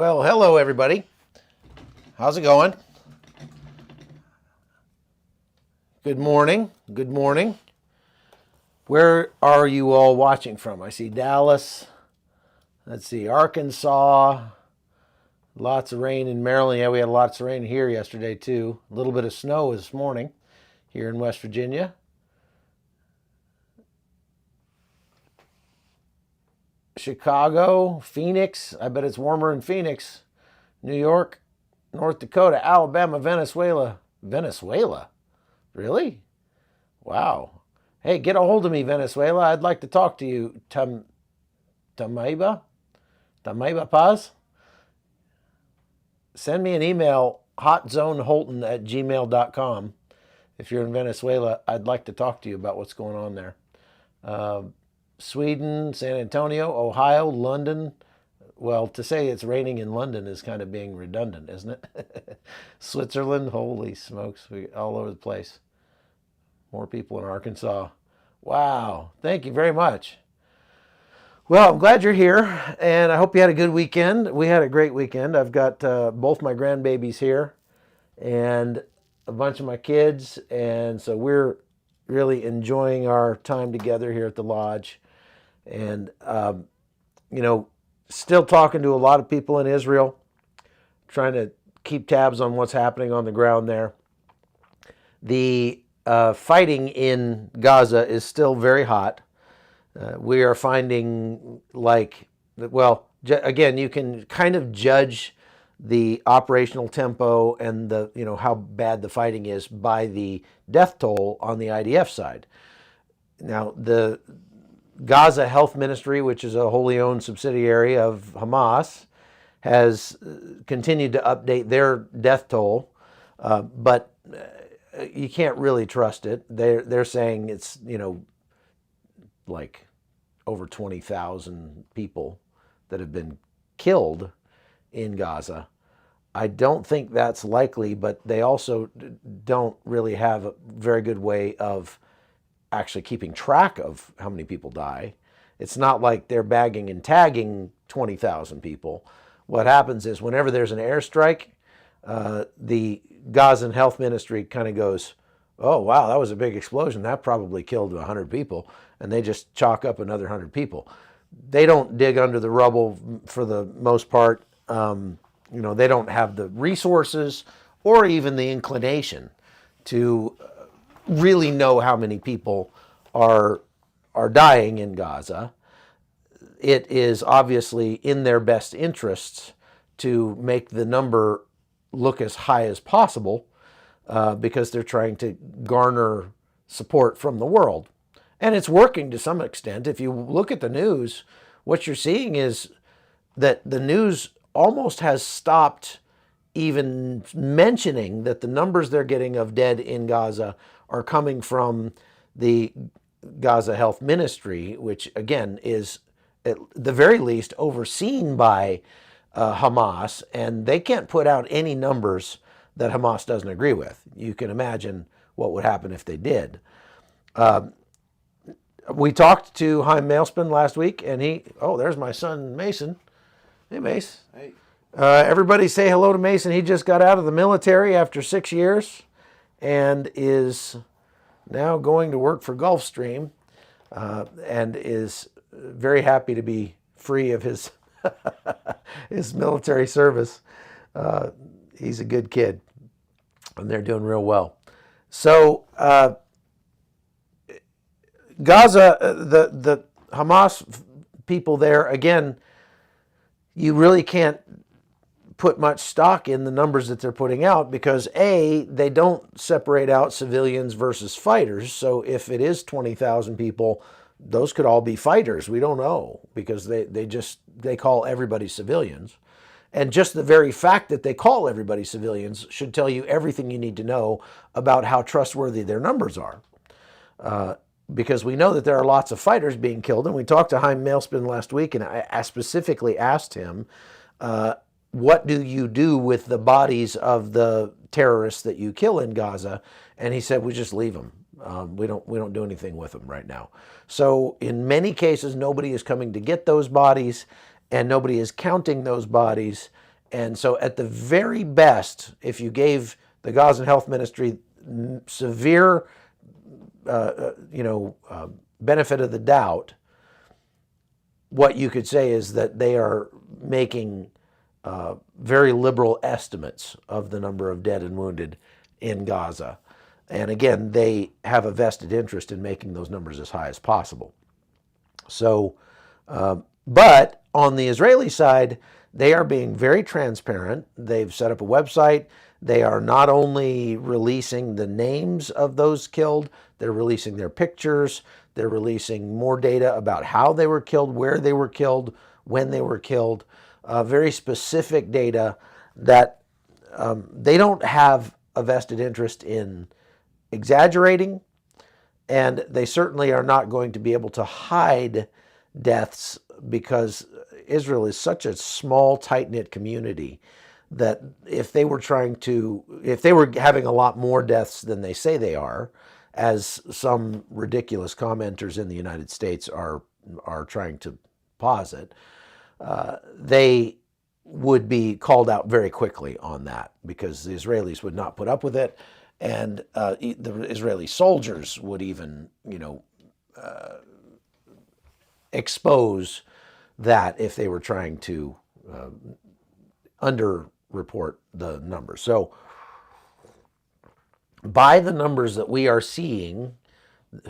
Well, hello everybody. How's it going? Good morning. Good morning. Where are you all watching from? I see Dallas. Let's see, Arkansas. Lots of rain in Maryland. Yeah, we had lots of rain here yesterday too. A little bit of snow this morning here in West Virginia. Chicago, Phoenix. I bet it's warmer in Phoenix. New York, North Dakota, Alabama, Venezuela. Venezuela? Really? Wow. Hey, get a hold of me, Venezuela. I'd like to talk to you. Tamaiba Paz? Send me an email, hotzoneholton@gmail.com. If you're in Venezuela, I'd like to talk to you about what's going on there. Sweden, San Antonio, Ohio, London. Well, to say it's raining in London is kind of being redundant, isn't it? Switzerland, holy smokes, all over the place. More people in Arkansas. Wow, thank you very much. Well, I'm glad you're here, and I hope you had a good weekend. We had a great weekend. I've got both my grandbabies here and a bunch of my kids, and so we're really enjoying our time together here at the lodge. And, still talking to a lot of people in Israel, trying to keep tabs on what's happening on the ground there. The fighting in Gaza is still very hot. We are finding again, you can kind of judge the operational tempo and how bad the fighting is by the death toll on the IDF side. Now, the Gaza Health Ministry, which is a wholly owned subsidiary of Hamas, has continued to update their death toll, but you can't really trust it. They're saying it's like over 20,000 people that have been killed in Gaza. I don't think that's likely, but they also don't really have a very good way of actually keeping track of how many people die. It's not like they're bagging and tagging 20,000 people. What happens is whenever there's an airstrike, the Gazan Health Ministry kind of goes, oh, wow, that was a big explosion. That probably killed 100 people. And they just chalk up another 100 people. They don't dig under the rubble for the most part. They don't have the resources or even the inclination to really know how many people are dying in Gaza. It is obviously in their best interests to make the number look as high as possible because they're trying to garner support from the world. And it's working to some extent. If you look at the news, what you're seeing is that the news almost has stopped even mentioning that the numbers they're getting of dead in Gaza are coming from the Gaza Health Ministry, which again is at the very least overseen by Hamas, and they can't put out any numbers that Hamas doesn't agree with. You can imagine what would happen if they did. We talked to Chaim Mailspin last week, and there's my son Mason. Hey, Mace. Hey. Everybody say hello to Mason. He just got out of the military after 6 years and is now going to work for Gulfstream and is very happy to be free of his his military service. He's a good kid, and they're doing real well. So Gaza, the Hamas people there, again, you really can't put much stock in the numbers that they're putting out because they don't separate out civilians versus fighters. So if it is 20,000 people, those could all be fighters. We don't know because they call everybody civilians. And just the very fact that they call everybody civilians should tell you everything you need to know about how trustworthy their numbers are. Because we know that there are lots of fighters being killed. And we talked to Chaim Mailspin last week, and I specifically asked him, what do you do with the bodies of the terrorists that you kill in Gaza? And he said, we just leave them. We don't do anything with them right now. So in many cases, nobody is coming to get those bodies, and nobody is counting those bodies, And so at the very best, if you gave the Gazan Health Ministry severe, benefit of the doubt, what you could say is that they are making very liberal estimates of the number of dead and wounded in Gaza. And again, they have a vested interest in making those numbers as high as possible. So, but on the Israeli side, they are being very transparent. They've set up a website. They are not only releasing the names of those killed, they're releasing their pictures. They're releasing more data about how they were killed, where they were killed, when they were killed. Very specific data that they don't have a vested interest in exaggerating, and they certainly are not going to be able to hide deaths, because Israel is such a small, tight-knit community that if they were having a lot more deaths than they say they are, as some ridiculous commenters in the United States are trying to posit, they would be called out very quickly on that, because the Israelis would not put up with it, and the Israeli soldiers would even, expose that if they were trying to underreport the numbers. So by the numbers that we are seeing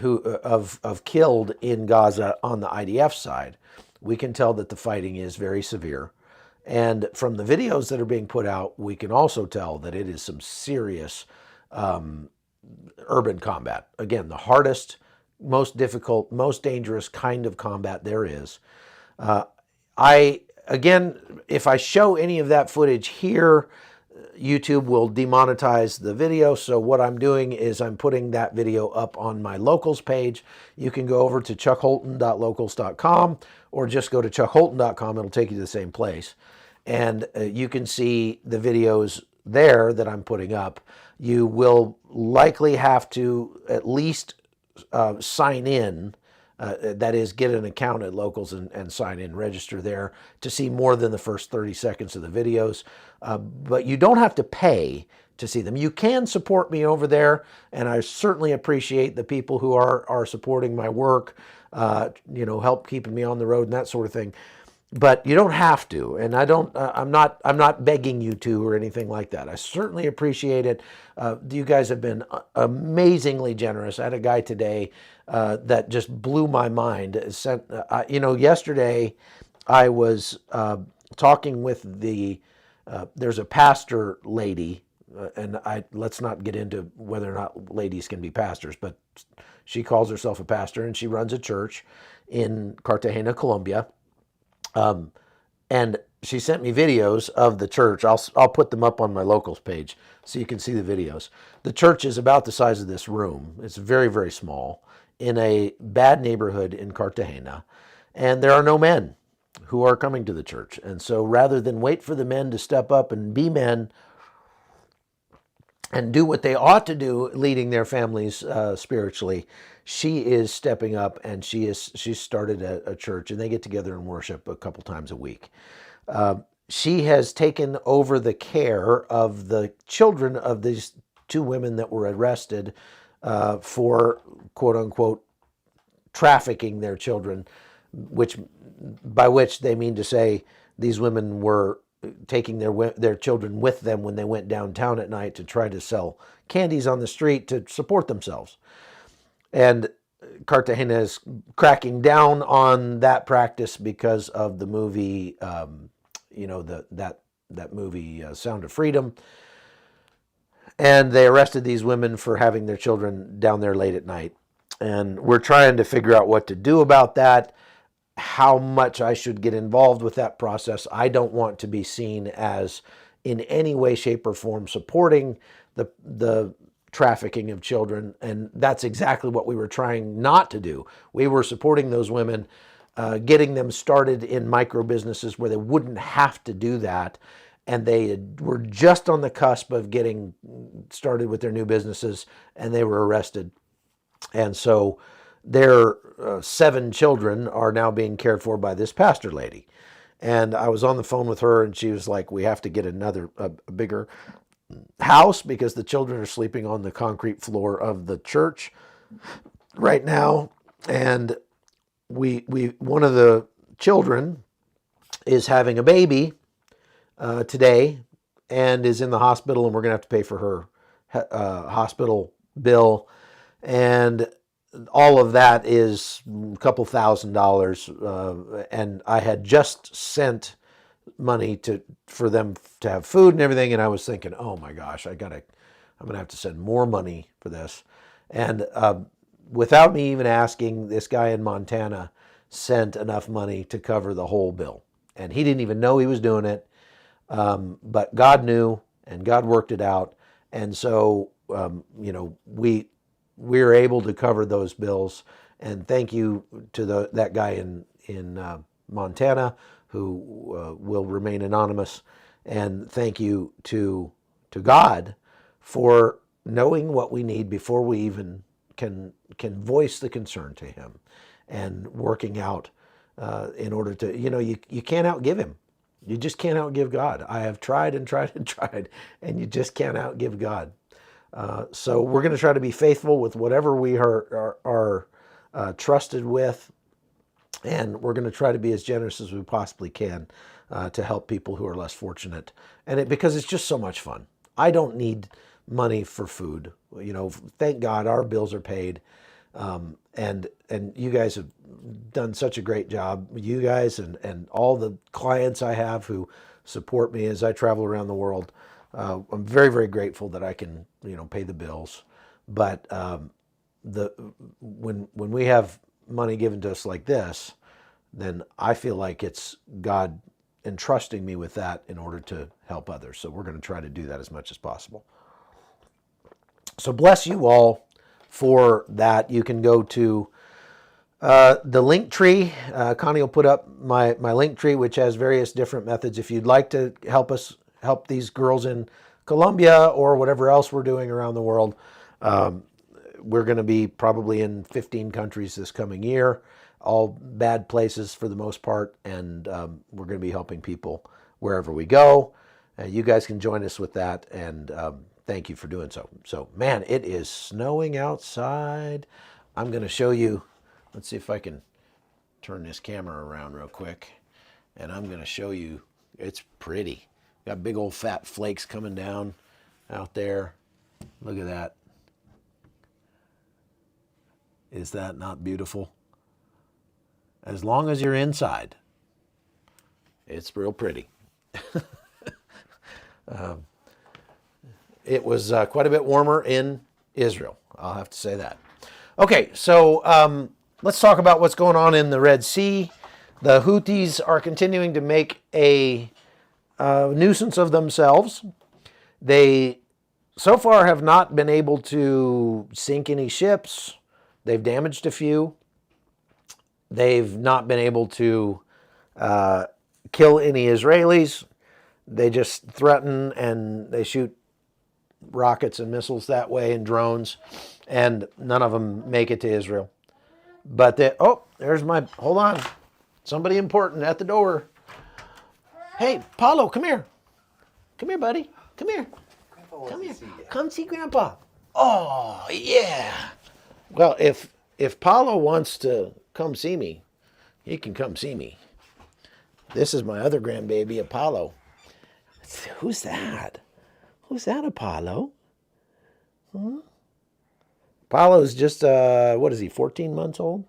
of killed in Gaza on the IDF side, we can tell that the fighting is very severe. And from the videos that are being put out, we can also tell that it is some serious urban combat. Again, the hardest, most difficult, most dangerous kind of combat there is. Again, if I show any of that footage here, YouTube will demonetize the video. So what I'm doing is I'm putting that video up on my locals page. You can go over to chuckholton.locals.com or just go to chuckholton.com. It'll take you to the same place. And you can see the videos there that I'm putting up. You will likely have to at least sign in, that is, get an account at Locals and sign in, register there to see more than the first 30 seconds of the videos. But you don't have to pay to see them. You can support me over there, and I certainly appreciate the people who are supporting my work, help keeping me on the road and that sort of thing. But you don't have to, and I'm not begging you to or anything like that. I certainly appreciate it. You guys have been amazingly generous. I had a guy today that just blew my mind. Yesterday I was talking with there's a pastor lady, and let's not get into whether or not ladies can be pastors, but she calls herself a pastor, and she runs a church in Cartagena, Colombia. And she sent me videos of the church. I'll put them up on my locals page so you can see the videos. The church is about the size of this room. It's very, very small in a bad neighborhood in Cartagena. And there are no men who are coming to the church. And so rather than wait for the men to step up and be men and do what they ought to do, leading their families spiritually, she is stepping up, and she's started a church, and they get together and worship a couple times a week. She has taken over the care of the children of these two women that were arrested for, quote unquote, trafficking their children, by which they mean to say these women were taking their children with them when they went downtown at night to try to sell candies on the street to support themselves. And Cartagena is cracking down on that practice because of the movie, that movie Sound of Freedom. And they arrested these women for having their children down there late at night. And we're trying to figure out what to do about that, how much I should get involved with that process. I don't want to be seen as in any way, shape, or form supporting the trafficking of children, and that's exactly what we were trying not to do. We were supporting those women, getting them started in micro businesses where they wouldn't have to do that, and they were just on the cusp of getting started with their new businesses, and they were arrested. And so their 7 children are now being cared for by this pastor lady. And I was on the phone with her, and she was like, we have to get a bigger house because the children are sleeping on the concrete floor of the church right now. And we one of the children is having a baby today and is in the hospital, and we're going to have to pay for her hospital bill. And all of that is a couple $1,000. And I had just sent money for them to have food and everything. And I was thinking, oh my gosh, I'm going to have to send more money for this. And without me even asking, this guy in Montana sent enough money to cover the whole bill. And he didn't even know he was doing it. But God knew, and God worked it out. And so, we were able to cover those bills. And thank you to that guy in Montana who will remain anonymous. And thank you to God for knowing what we need before we even can voice the concern to him, and working out in order to, you can't outgive him. You just can't outgive God. I have tried and tried and tried, and you just can't outgive God. So we're going to try to be faithful with whatever we are trusted with, and we're going to try to be as generous as we possibly can to help people who are less fortunate. And because it's just so much fun. I don't need money for food. Thank God our bills are paid. And you guys have done such a great job. You guys and all the clients I have who support me as I travel around the world. I'm very, very grateful that I can, pay the bills. But when we have money given to us like this, then I feel like it's God entrusting me with that in order to help others. So we're going to try to do that as much as possible. So bless you all for that. You can go to the link tree. Connie will put up my link tree, which has various different methods. If you'd like to help these girls in Colombia or whatever else we're doing around the world, we're going to be probably in 15 countries this coming year, all bad places for the most part, and we're going to be helping people wherever we go. You guys can join us with that, and thank you for doing so. So, man, it is snowing outside. I'm going to show you. Let's see if I can turn this camera around real quick, and I'm going to show you. It's pretty. Got big old fat flakes coming down out there. Look at that. Is that not beautiful? As long as you're inside, it's real pretty. It was quite a bit warmer in Israel. I'll have to say that. Okay, so let's talk about what's going on in the Red Sea. The Houthis are continuing to make a nuisance of themselves. They so far have not been able to sink any ships. They've damaged a few. They've not been able to kill any Israelis. They just threaten and they shoot rockets and missiles that way and drones, and none of them make it to Israel. But hold on. Somebody important at the door. Hey, Paulo, come here. Come here, buddy. Come here. Come here. Come see Grandpa. Oh, yeah. Well, if Paulo wants to come see me, he can come see me. This is my other grandbaby, Apollo. Who's that? Who's that, Apollo? Huh? Apollo's just, 14 months old?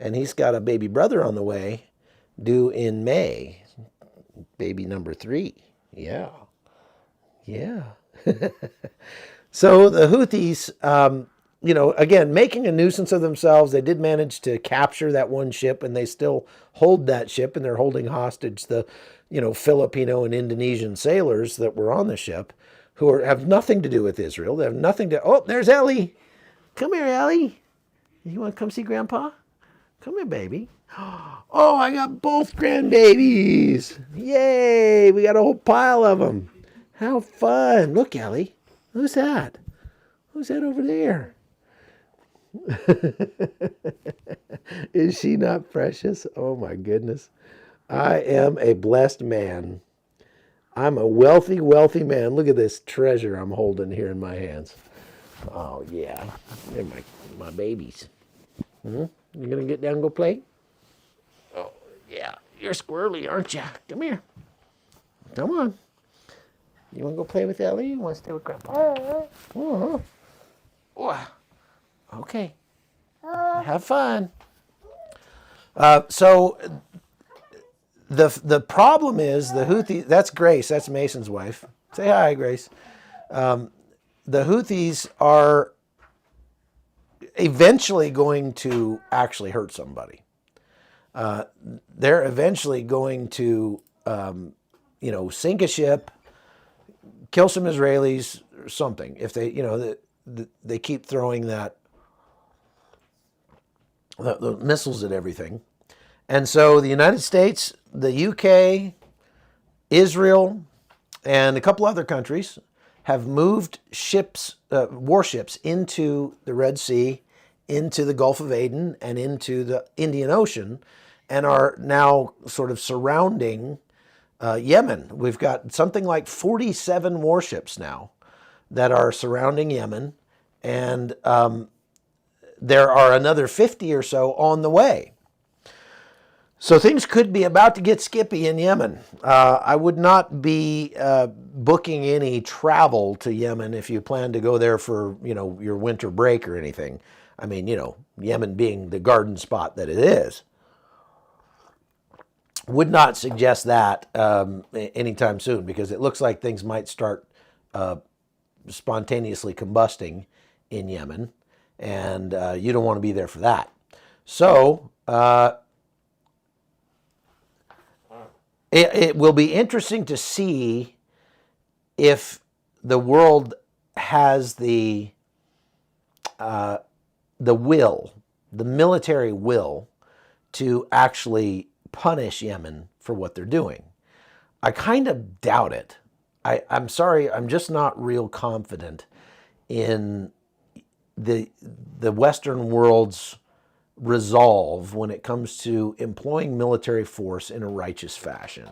And he's got a baby brother on the way, due in May. Baby number 3. Yeah. Yeah. So the Houthis, again, making a nuisance of themselves. They did manage to capture that one ship, and they still hold that ship, and they're holding hostage the, Filipino and Indonesian sailors that were on the ship, who have nothing to do with Israel. They have nothing to. Oh, there's Ellie. Come here, Ellie. You want to come see Grandpa? Come here, baby. Oh, I got both grandbabies. Yay! We got a whole pile of them. How fun. Look, Ellie. Who's that? Who's that over there? Is she not precious? Oh, my goodness. I am a blessed man. I'm a wealthy, wealthy man. Look at this treasure I'm holding here in my hands. Oh, yeah. They're my babies. You going to get down and go play? Oh, yeah. You're squirrely, aren't you? Come here. Come on. You want to go play with Ellie? You want to stay with Grandpa? Uh-huh. Oh, okay. Have fun. So the problem is the Houthis. That's Grace. That's Mason's wife. Say hi, Grace. The Houthis are eventually going to actually hurt somebody. They're eventually going to, sink a ship, kill some Israelis, or something. If they, they keep throwing the missiles at everything. And so the United States, the UK, Israel, and a couple other countries have moved warships into the Red Sea, into the Gulf of Aden, and into the Indian Ocean, and are now sort of surrounding Yemen. We've got something like 47 warships now that are surrounding Yemen, and there are another 50 or so on the way. So things could be about to get skippy in Yemen. I would not be booking any travel to Yemen if you plan to go there for, your winter break or anything. I mean, Yemen being the garden spot that it is. Would not suggest that anytime soon, because it looks like things might start spontaneously combusting in Yemen, and you don't want to be there for that. So it will be interesting to see if the world has the will, the military will, to actually punish Yemen for what they're doing. I kind of doubt it. I'm sorry, I'm just not real confident in the Western world's resolve when it comes to employing military force in a righteous fashion.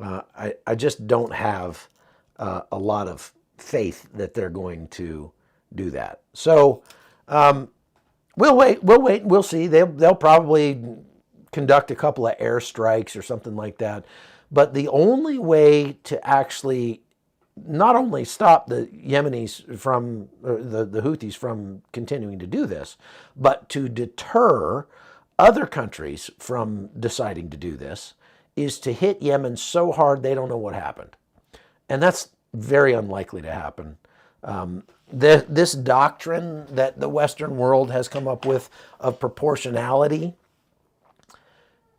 I just don't have a lot of faith that they're going to do that. So we'll wait, we'll see. They'll probably conduct a couple of airstrikes or something like that. But the only way to actually not only stop the Yemenis from, the Houthis from continuing to do this, but to deter other countries from deciding to do this, is to hit Yemen so hard they don't know what happened. And that's very unlikely to happen. This doctrine that the Western world has come up with of proportionality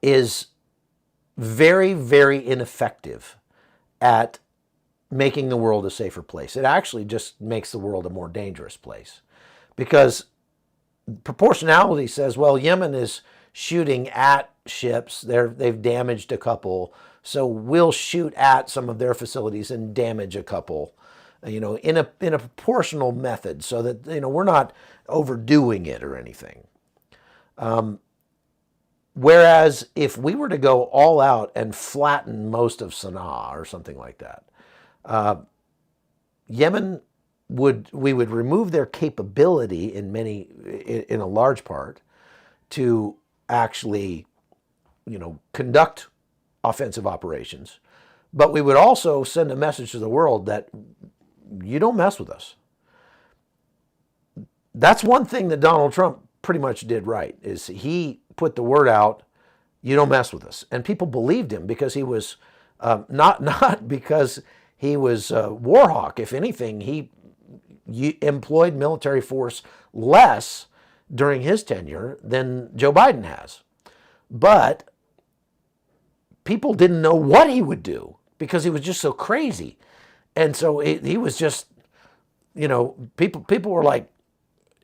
is very, very ineffective at making the world a safer place. It actually just makes the world a more dangerous place, because proportionality says, well, Yemen is shooting at ships. They've damaged a couple, so we'll shoot at some of their facilities and damage a couple, in a proportional method, so that we're not overdoing it or anything. Whereas if we were to go all out and flatten most of Sana'a or something like that, Yemen we would remove their capability in a large part to actually, conduct offensive operations. But we would also send a message to the world that you don't mess with us. That's one thing that Donald Trump pretty much did right, is he put the word out, you don't mess with us. And people believed him because he was, not because he was a war hawk. If anything, he employed military force less during his tenure than Joe Biden has. But people didn't know what he would do because he was just so crazy. And so he was just, people were like,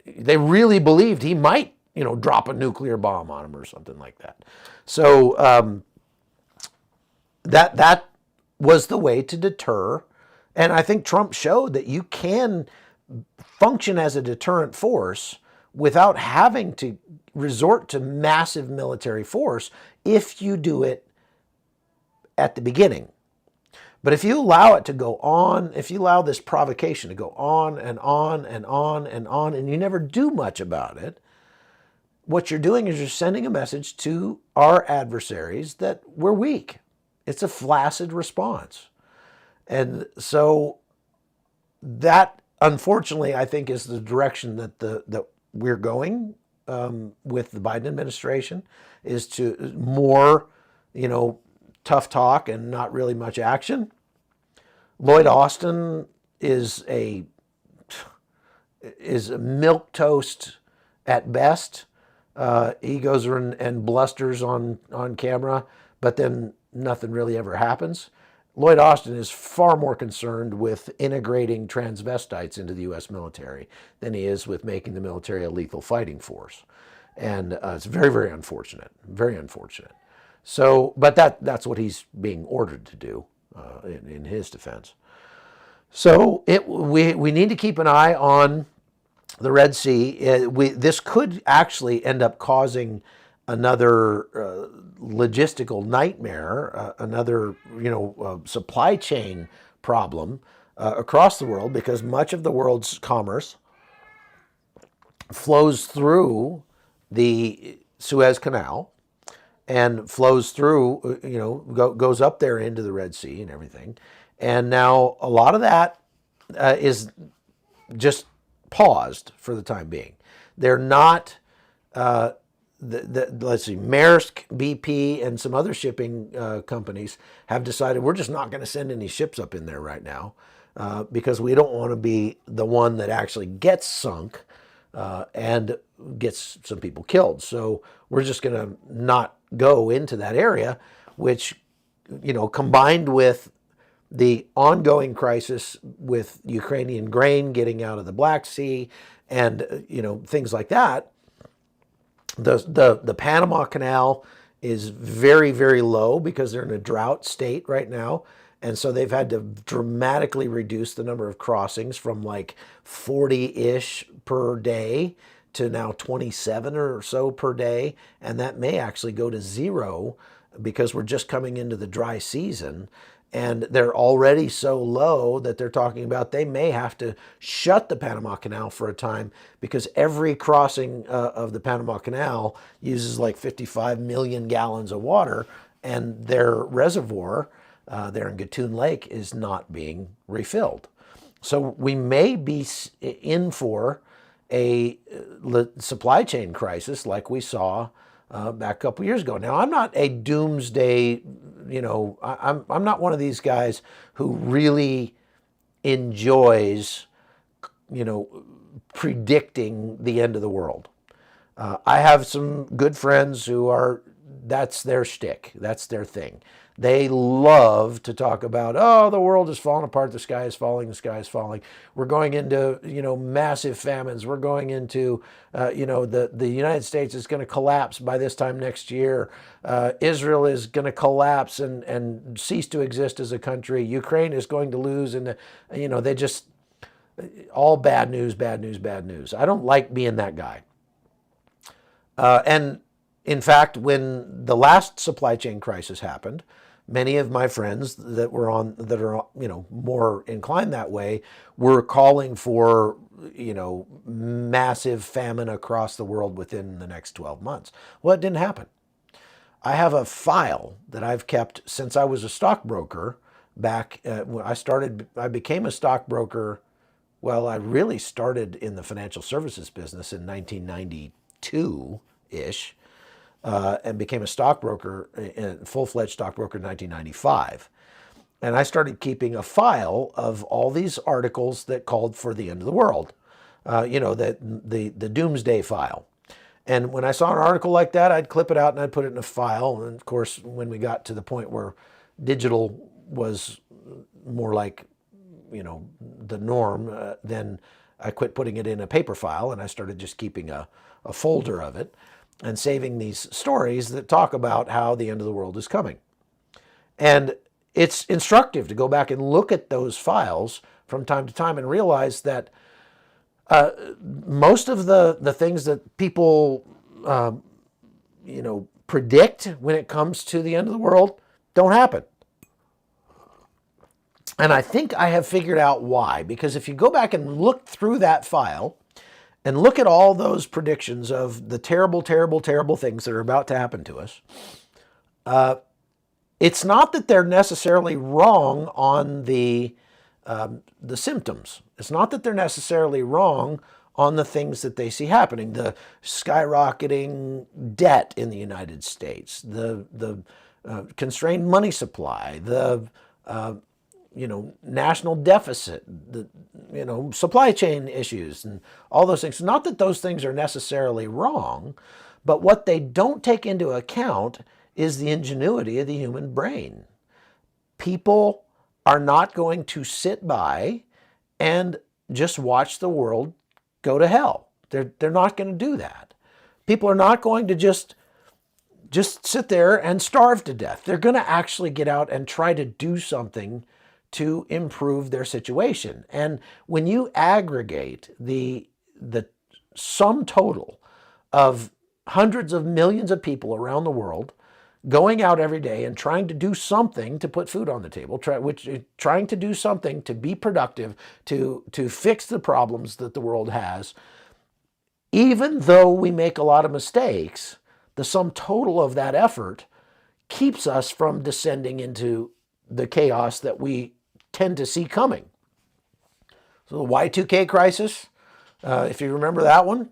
they really believed he might, drop a nuclear bomb on him or something like that. So that was the way to deter. And I think Trump showed that you can function as a deterrent force without having to resort to massive military force if you do it at the beginning. But if you allow it to go on, if you allow this provocation to go on and on and on and on, and you never do much about it, what you're doing is you're sending a message to our adversaries that we're weak. It's a flaccid response. And so that, unfortunately, I think is the direction that we're going with the Biden administration, is to more, tough talk and not really much action. Lloyd Austin is a milquetoast at best. He goes around and blusters on camera, but then nothing really ever happens. Lloyd Austin is far more concerned with integrating transvestites into the U.S. military than he is with making the military a lethal fighting force. And it's very, very unfortunate, very unfortunate. So, but that's what he's being ordered to do in his defense. So we need to keep an eye on the Red Sea. This could actually end up causing another logistical nightmare, another supply chain problem across the world, because much of the world's commerce flows through the Suez Canal and flows through, goes up there into the Red Sea and everything. And now a lot of that is just paused for the time being. They're not, let's see, Maersk, BP, and some other shipping companies have decided we're just not going to send any ships up in there right now because we don't want to be the one that actually gets sunk and gets some people killed. So we're just going to not go into that area, which, combined with the ongoing crisis with Ukrainian grain getting out of the Black Sea and, things like that. The Panama Canal is very, very low because they're in a drought state right now. And so they've had to dramatically reduce the number of crossings from like 40-ish per day to now 27 or so per day. And that may actually go to 0 because we're just coming into the dry season. And they're already so low that they're talking about they may have to shut the Panama Canal for a time because every crossing of the Panama Canal uses like 55 million gallons of water, and their reservoir there in Gatun Lake is not being refilled. So we may be in for a supply chain crisis like we saw back a couple years ago. Now, I'm not a doomsday, I'm not one of these guys who really enjoys, predicting the end of the world. I have some good friends who that's their shtick, that's their thing. They love to talk about, oh, the world is falling apart, the sky is falling, the sky is falling. We're going into, massive famines. We're going into, the United States is going to collapse by this time next year. Israel is going to collapse and cease to exist as a country. Ukraine is going to lose. And, they just, all bad news, bad news, bad news. I don't like being that guy. And in fact, when the last supply chain crisis happened, many of my friends that are more inclined that way were calling for, massive famine across the world within the next 12 months. Well, it didn't happen. I have a file that I've kept since I was a stockbroker back when I became a stockbroker. Well, I really started in the financial services business in 1992-ish. And became a stockbroker, a full-fledged stockbroker in 1995. And I started keeping a file of all these articles that called for the end of the world, the Doomsday file. And when I saw an article like that, I'd clip it out and I'd put it in a file. And of course, when we got to the point where digital was more like, the norm, then I quit putting it in a paper file and I started just keeping a folder of it and saving these stories that talk about how the end of the world is coming. And it's instructive to go back and look at those files from time to time and realize that most of the things that people, predict when it comes to the end of the world don't happen. And I think I have figured out why, because if you go back and look through that file and look at all those predictions of the terrible, terrible, terrible things that are about to happen to us, it's not that they're necessarily wrong on the symptoms. It's not that they're necessarily wrong on the things that they see happening. The skyrocketing debt in the United States, the constrained money supply, the national deficit, the supply chain issues, and all those things. Not that those things are necessarily wrong, but what they don't take into account is the ingenuity of the human brain. People are not going to sit by and just watch the world go to hell. They're not going to do that. People are not going to just sit there and starve to death. They're going to actually get out and try to do something to improve their situation. And when you aggregate the sum total of hundreds of millions of people around the world going out every day and trying to do something to put food on the table, trying to do something to be productive, to fix the problems that the world has, even though we make a lot of mistakes, the sum total of that effort keeps us from descending into the chaos that we tend to see coming. So the Y2K crisis, if you remember that one,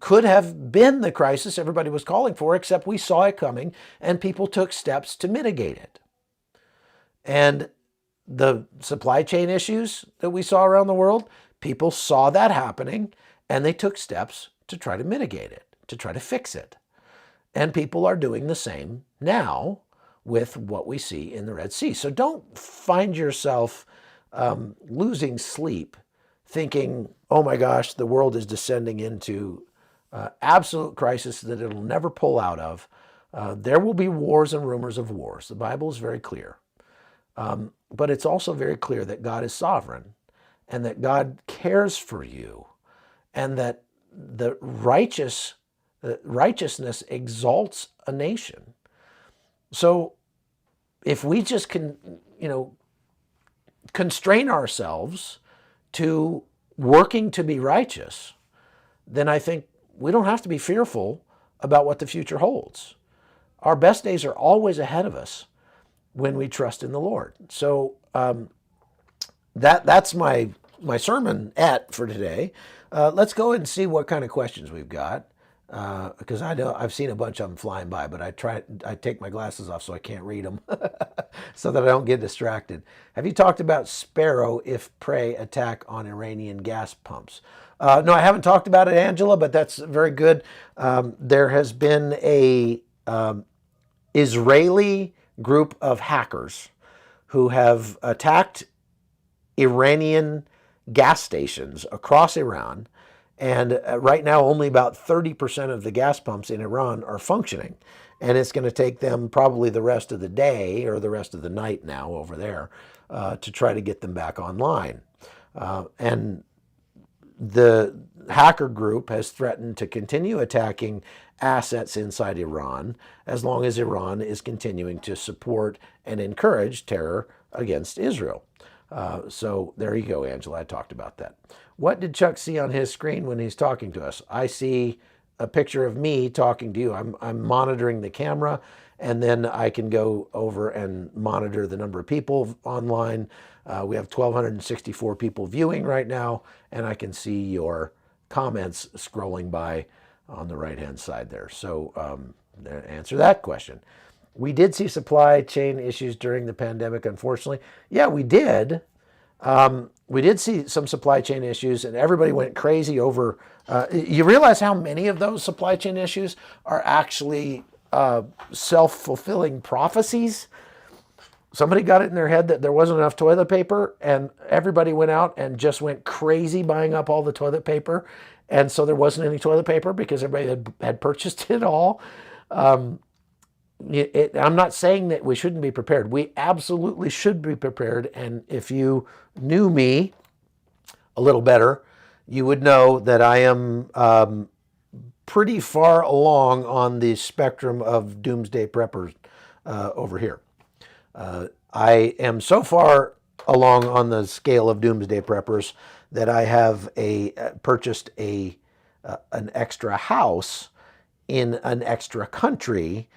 could have been the crisis everybody was calling for, except we saw it coming and people took steps to mitigate it. And the supply chain issues that we saw around the world, people saw that happening and they took steps to try to mitigate it, to try to fix it. And people are doing the same now with what we see in the Red Sea. So don't find yourself losing sleep thinking, oh my gosh, the world is descending into absolute crisis that it'll never pull out of. There will be wars and rumors of wars. The Bible is very clear. But it's also very clear that God is sovereign and that God cares for you and that the righteousness exalts a nation. So if we just constrain ourselves to working to be righteous, then I think we don't have to be fearful about what the future holds. Our best days are always ahead of us when we trust in the Lord. So that's my sermon for today. Let's go ahead and see what kind of questions we've got. Because I know I've seen a bunch of them flying by, but I take my glasses off so I can't read them so that I don't get distracted. Have you talked about Sparrow if prey attack on Iranian gas pumps? No, I haven't talked about it, Angela, but that's very good. There has been a Israeli group of hackers who have attacked Iranian gas stations across Iran. And right now, only about 30% of the gas pumps in Iran are functioning. And it's going to take them probably the rest of the day or the rest of the night now over there to try to get them back online. And the hacker group has threatened to continue attacking assets inside Iran as long as Iran is continuing to support and encourage terror against Israel. So there you go, Angela. I talked about that. What did Chuck see on his screen when he's talking to us? I see a picture of me talking to you. I'm monitoring the camera, and then I can go over and monitor the number of people online. We have 1,264 people viewing right now, and I can see your comments scrolling by on the right-hand side there. So answer that question. We did see supply chain issues during the pandemic, unfortunately. Yeah, we did. We did see some supply chain issues, and everybody went crazy over. You realize how many of those supply chain issues are actually self-fulfilling prophecies? Somebody got it in their head that there wasn't enough toilet paper, and everybody went out and just went crazy buying up all the toilet paper. And so there wasn't any toilet paper because everybody had purchased it all. I'm not saying that we shouldn't be prepared. We absolutely should be prepared. And if you knew me a little better, you would know that I am pretty far along on the spectrum of doomsday preppers over here. I am so far along on the scale of doomsday preppers that I have purchased an extra house in an extra country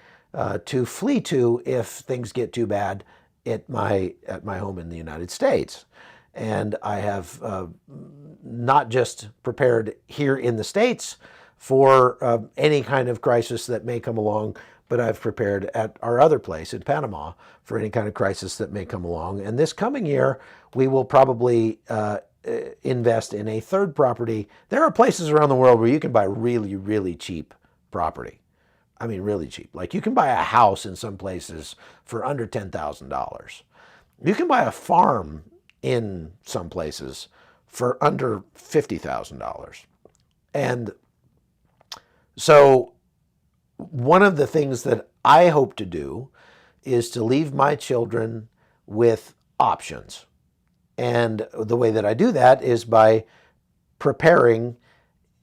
to flee to if things get too bad at my home in the United States. And I have not just prepared here in the States for any kind of crisis that may come along, but I've prepared at our other place in Panama for any kind of crisis that may come along. And this coming year, we will probably invest in a third property. There are places around the world where you can buy really, really cheap property. I mean, really cheap. Like you can buy a house in some places for under $10,000. You can buy a farm in some places for under $50,000. And so one of the things that I hope to do is to leave my children with options. And the way that I do that is by preparing,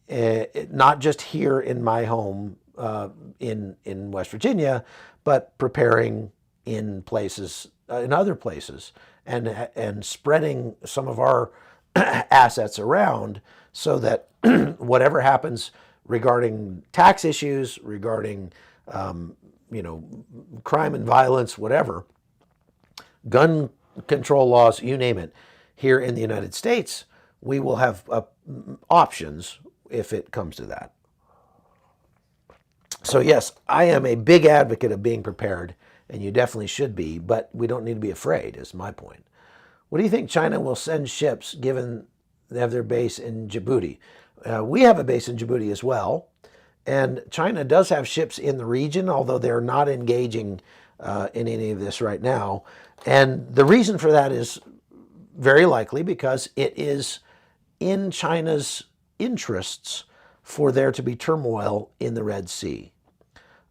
not just here in my home in West Virginia, but preparing in places, in other places, and spreading some of our assets around so that whatever happens regarding tax issues, regarding crime and violence, whatever, gun control laws, you name it, here in the United States, we will have options if it comes to that. So yes, I am a big advocate of being prepared, and you definitely should be, but we don't need to be afraid, is my point. What do you think China will send ships given they have their base in Djibouti? We have a base in Djibouti as well, and China does have ships in the region, although they're not engaging in any of this right now. And the reason for that is very likely because it is in China's interests for there to be turmoil in the Red Sea.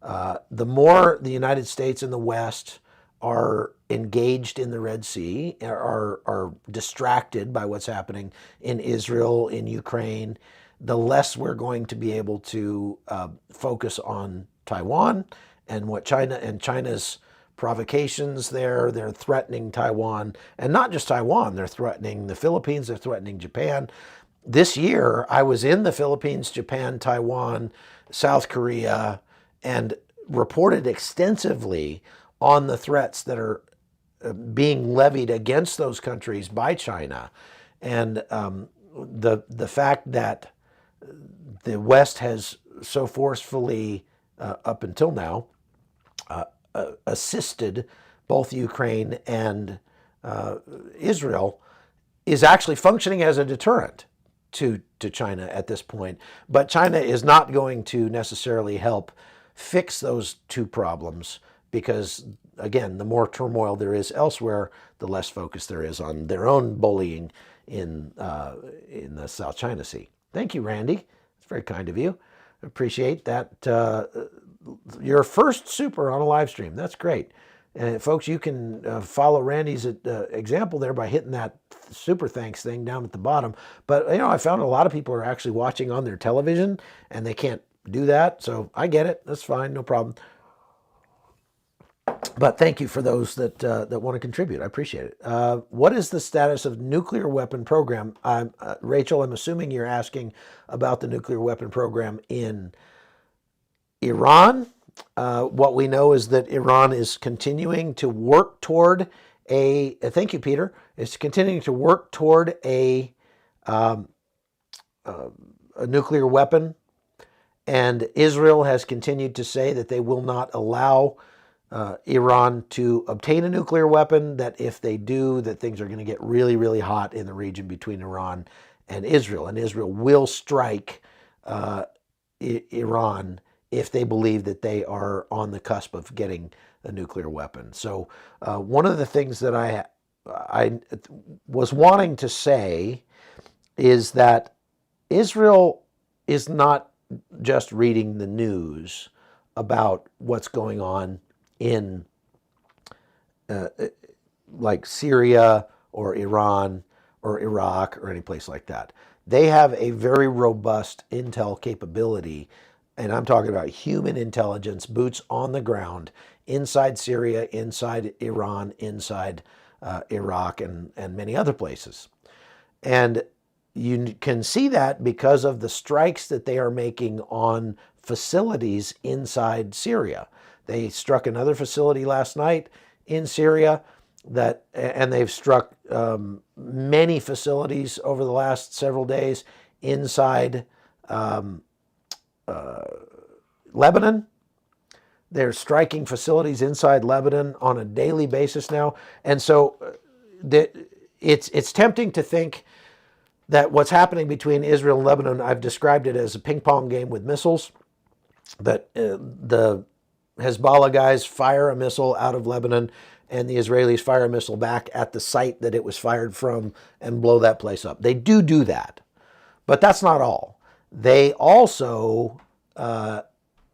The more the United States and the West are engaged in the Red Sea, are distracted by what's happening in Israel, in Ukraine, the less we're going to be able to focus on Taiwan and what China's provocations there. They're threatening Taiwan, and not just Taiwan, they're threatening the Philippines, they're threatening Japan. This year, I was in the Philippines, Japan, Taiwan, South Korea, and reported extensively on the threats that are being levied against those countries by China. And the fact that the West has so forcefully, up until now, assisted both Ukraine and Israel is actually functioning as a deterrent to China at this point. But China is not going to necessarily help fix those two problems because, again, the more turmoil there is elsewhere, the less focus there is on their own bullying in the South China Sea. Thank you, Randy. It's very kind of you. I appreciate that. Your first super on a live stream. That's great. And folks, you can follow Randy's example there by hitting that super thanks thing down at the bottom. But, I found a lot of people are actually watching on their television and they can't do that. So I get it. That's fine. No problem. But thank you for those that want to contribute. I appreciate it. What is the status of nuclear weapon program? Rachel, I'm assuming you're asking about the nuclear weapon program in Iran. What we know is that Iran is continuing to work toward thank you, Peter, is continuing to work toward a nuclear weapon. And Israel has continued to say that they will not allow Iran to obtain a nuclear weapon, that if they do, that things are going to get really, really hot in the region between Iran and Israel. And Israel will strike Iran if they believe that they are on the cusp of getting a nuclear weapon. So one of the things that I was wanting to say is that Israel is not just reading the news about what's going on in like Syria or Iran or Iraq or any place like that. They have a very robust intel capability and I'm talking about human intelligence, boots on the ground, inside Syria, inside Iran, inside Iraq, and many other places. And you can see that because of the strikes that they are making on facilities inside Syria. They struck another facility last night in Syria, and they've struck many facilities over the last several days inside Lebanon. They're striking facilities inside Lebanon on a daily basis now. And so it's tempting to think that what's happening between Israel and Lebanon, I've described it as a ping pong game with missiles, that the Hezbollah guys fire a missile out of Lebanon and the Israelis fire a missile back at the site that it was fired from and blow that place up. They do that, but that's not all. They also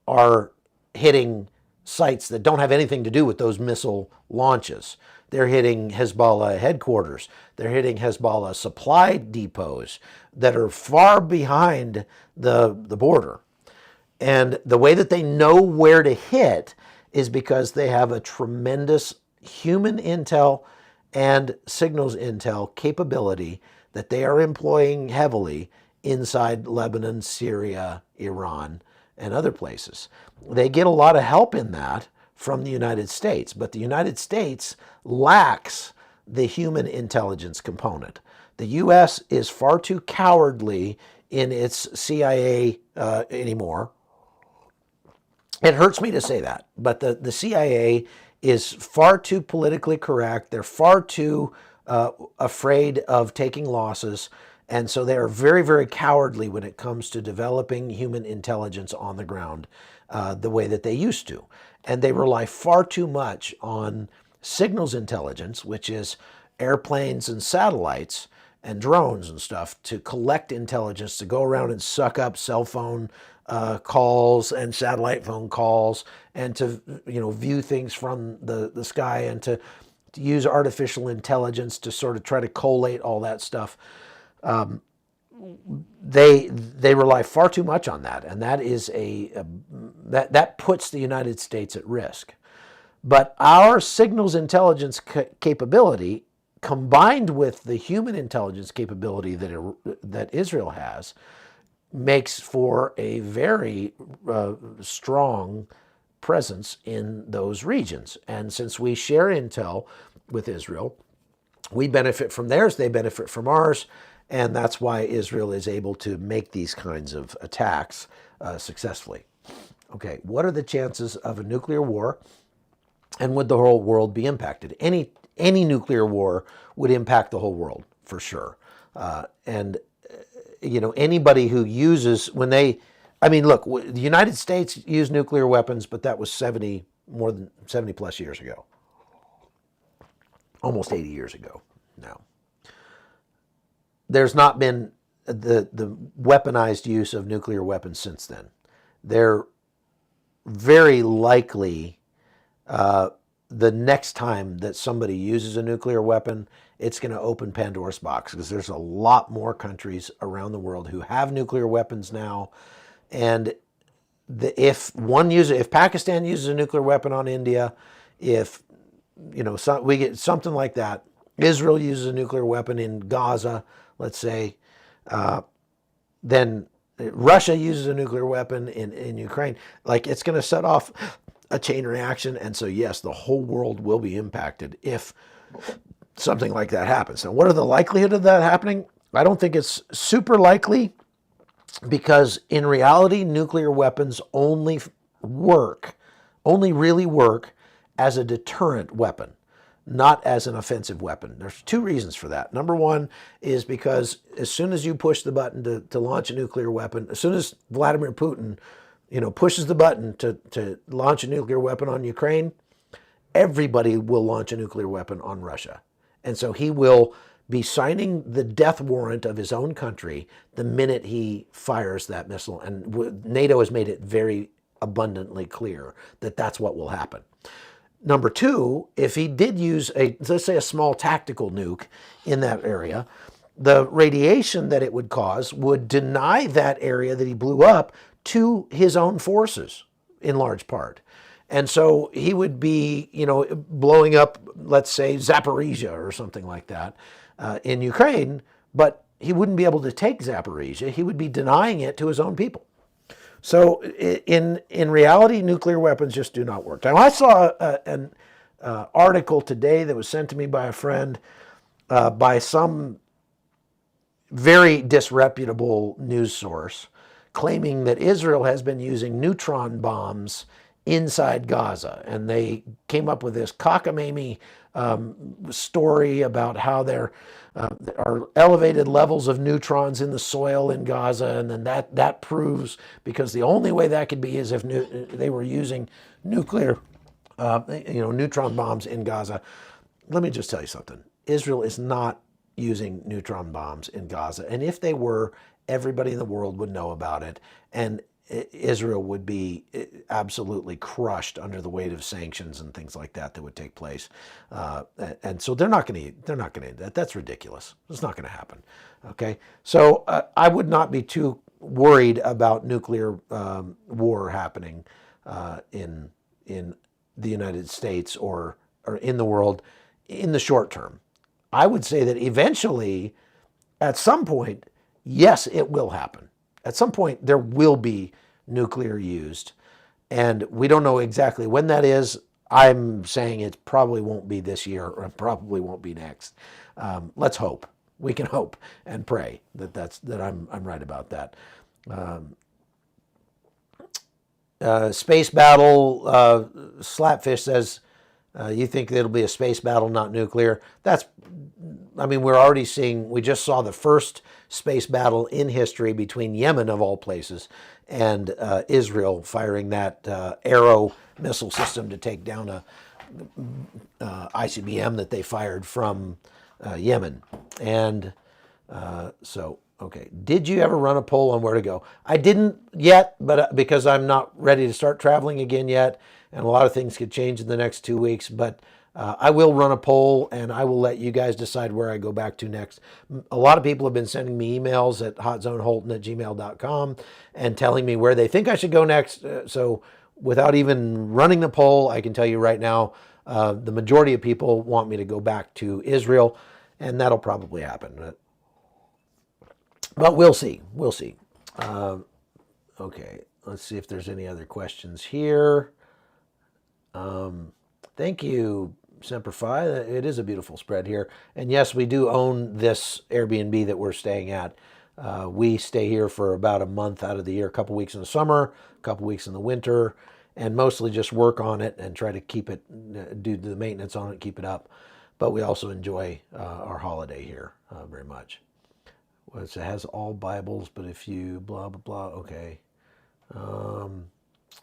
are hitting sites that don't have anything to do with those missile launches. They're hitting Hezbollah headquarters. They're hitting Hezbollah supply depots that are far behind the border. And the way that they know where to hit is because they have a tremendous human intel and signals intel capability that they are employing heavily inside Lebanon, Syria, Iran, and other places. They get a lot of help in that from the United States, but the United States lacks the human intelligence component. The U.S. is far too cowardly in its CIA anymore. It hurts me to say that, but the CIA is far too politically correct. They're far too afraid of taking losses. And so they are very, very cowardly when it comes to developing human intelligence on the ground the way that they used to. And they rely far too much on signals intelligence, which is airplanes and satellites and drones and stuff, to collect intelligence, to go around and suck up cell phone calls and satellite phone calls, and to view things from the sky, and to use artificial intelligence to sort of try to collate all that stuff. They rely far too much on that, and that is that puts the United States at risk. But our signals intelligence capability, combined with the human intelligence capability that Israel has, makes for a very strong presence in those regions. And since we share intel with Israel, we benefit from theirs, they benefit from ours. And that's why Israel is able to make these kinds of attacks successfully. Okay, what are the chances of a nuclear war, and would the whole world be impacted? Any nuclear war would impact the whole world, for sure. Anybody who uses, look, the United States used nuclear weapons, but that was more than 70 plus years ago. Almost 80 years ago now. There's not been the weaponized use of nuclear weapons since then. They're very likely the next time that somebody uses a nuclear weapon, it's going to open Pandora's box, because there's a lot more countries around the world who have nuclear weapons now. And if Pakistan uses a nuclear weapon on India, if we get something like that, Israel uses a nuclear weapon in Gaza, let's say, then Russia uses a nuclear weapon in Ukraine, it's going to set off a chain reaction. And so, yes, the whole world will be impacted if something like that happens. Now, what are the likelihood of that happening? I don't think it's super likely, because in reality, nuclear weapons only really work as a deterrent weapon, not as an offensive weapon. There's two reasons for that. Number one is because as soon as you push the button to launch a nuclear weapon, as soon as Vladimir Putin, pushes the button to launch a nuclear weapon on Ukraine, everybody will launch a nuclear weapon on Russia. And so he will be signing the death warrant of his own country the minute he fires that missile. And NATO has made it very abundantly clear that that's what will happen. Number two, if he did use let's say a small tactical nuke in that area, the radiation that it would cause would deny that area that he blew up to his own forces in large part. And so he would be, blowing up, let's say, Zaporizhia or something like that in Ukraine, but he wouldn't be able to take Zaporizhia. He would be denying it to his own people. So in reality, nuclear weapons just do not work. Now, I saw an article today that was sent to me by a friend by some very disreputable news source claiming that Israel has been using neutron bombs inside Gaza. And they came up with this cockamamie story about how there are elevated levels of neutrons in the soil in Gaza. And then that proves, because the only way that could be is if they were using nuclear, neutron bombs in Gaza. Let me just tell you something. Israel is not using neutron bombs in Gaza. And if they were, everybody in the world would know about it. And Israel would be absolutely crushed under the weight of sanctions and things like that would take place. And so they're not going to, that's ridiculous. It's not going to happen. Okay. So I would not be too worried about nuclear war happening in the United States or in the world in the short term. I would say that eventually, at some point, yes, it will happen. At some point, there will be nuclear used. And we don't know exactly when that is. I'm saying it probably won't be this year, or it probably won't be next. Let's hope. We can hope and pray that I'm right about that. Space battle, Slapfish says, you think it'll be a space battle, not nuclear? We're already seeing, we just saw the first space battle in history between Yemen, of all places, and Israel, firing that Arrow missile system to take down a ICBM that they fired from Yemen. And okay. Did you ever run a poll on where to go? I didn't yet, but because I'm not ready to start traveling again yet, and a lot of things could change in the next 2 weeks, but I will run a poll, and I will let you guys decide where I go back to next. A lot of people have been sending me emails at hotzoneholton@gmail.com and telling me where they think I should go next. So without even running the poll, I can tell you right now, the majority of people want me to go back to Israel, and that'll probably happen. But we'll see. We'll see. Okay, let's see if there's any other questions here. Thank you, Semper Fi. It is a beautiful spread here. And yes, we do own this Airbnb that we're staying at. We stay here for about a month out of the year, a couple weeks in the summer, a couple weeks in the winter, and mostly just work on it and try to keep it, do the maintenance on it, keep it up. But we also enjoy our holiday here very much. Well, it has all Bibles, but if you blah, blah, blah, okay.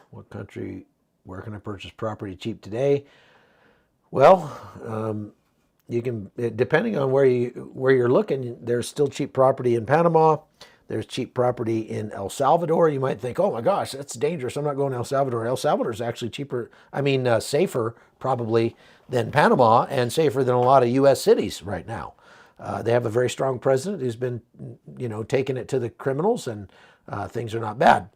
What country, where can I purchase property cheap today? Well, you can, depending on where you're looking, there's still cheap property in Panama. There's cheap property in El Salvador. You might think, oh my gosh, that's dangerous. I'm not going to El Salvador. El Salvador is actually safer probably than Panama, and safer than a lot of U.S. cities right now. They have a very strong president who's been, taking it to the criminals, and things are not bad.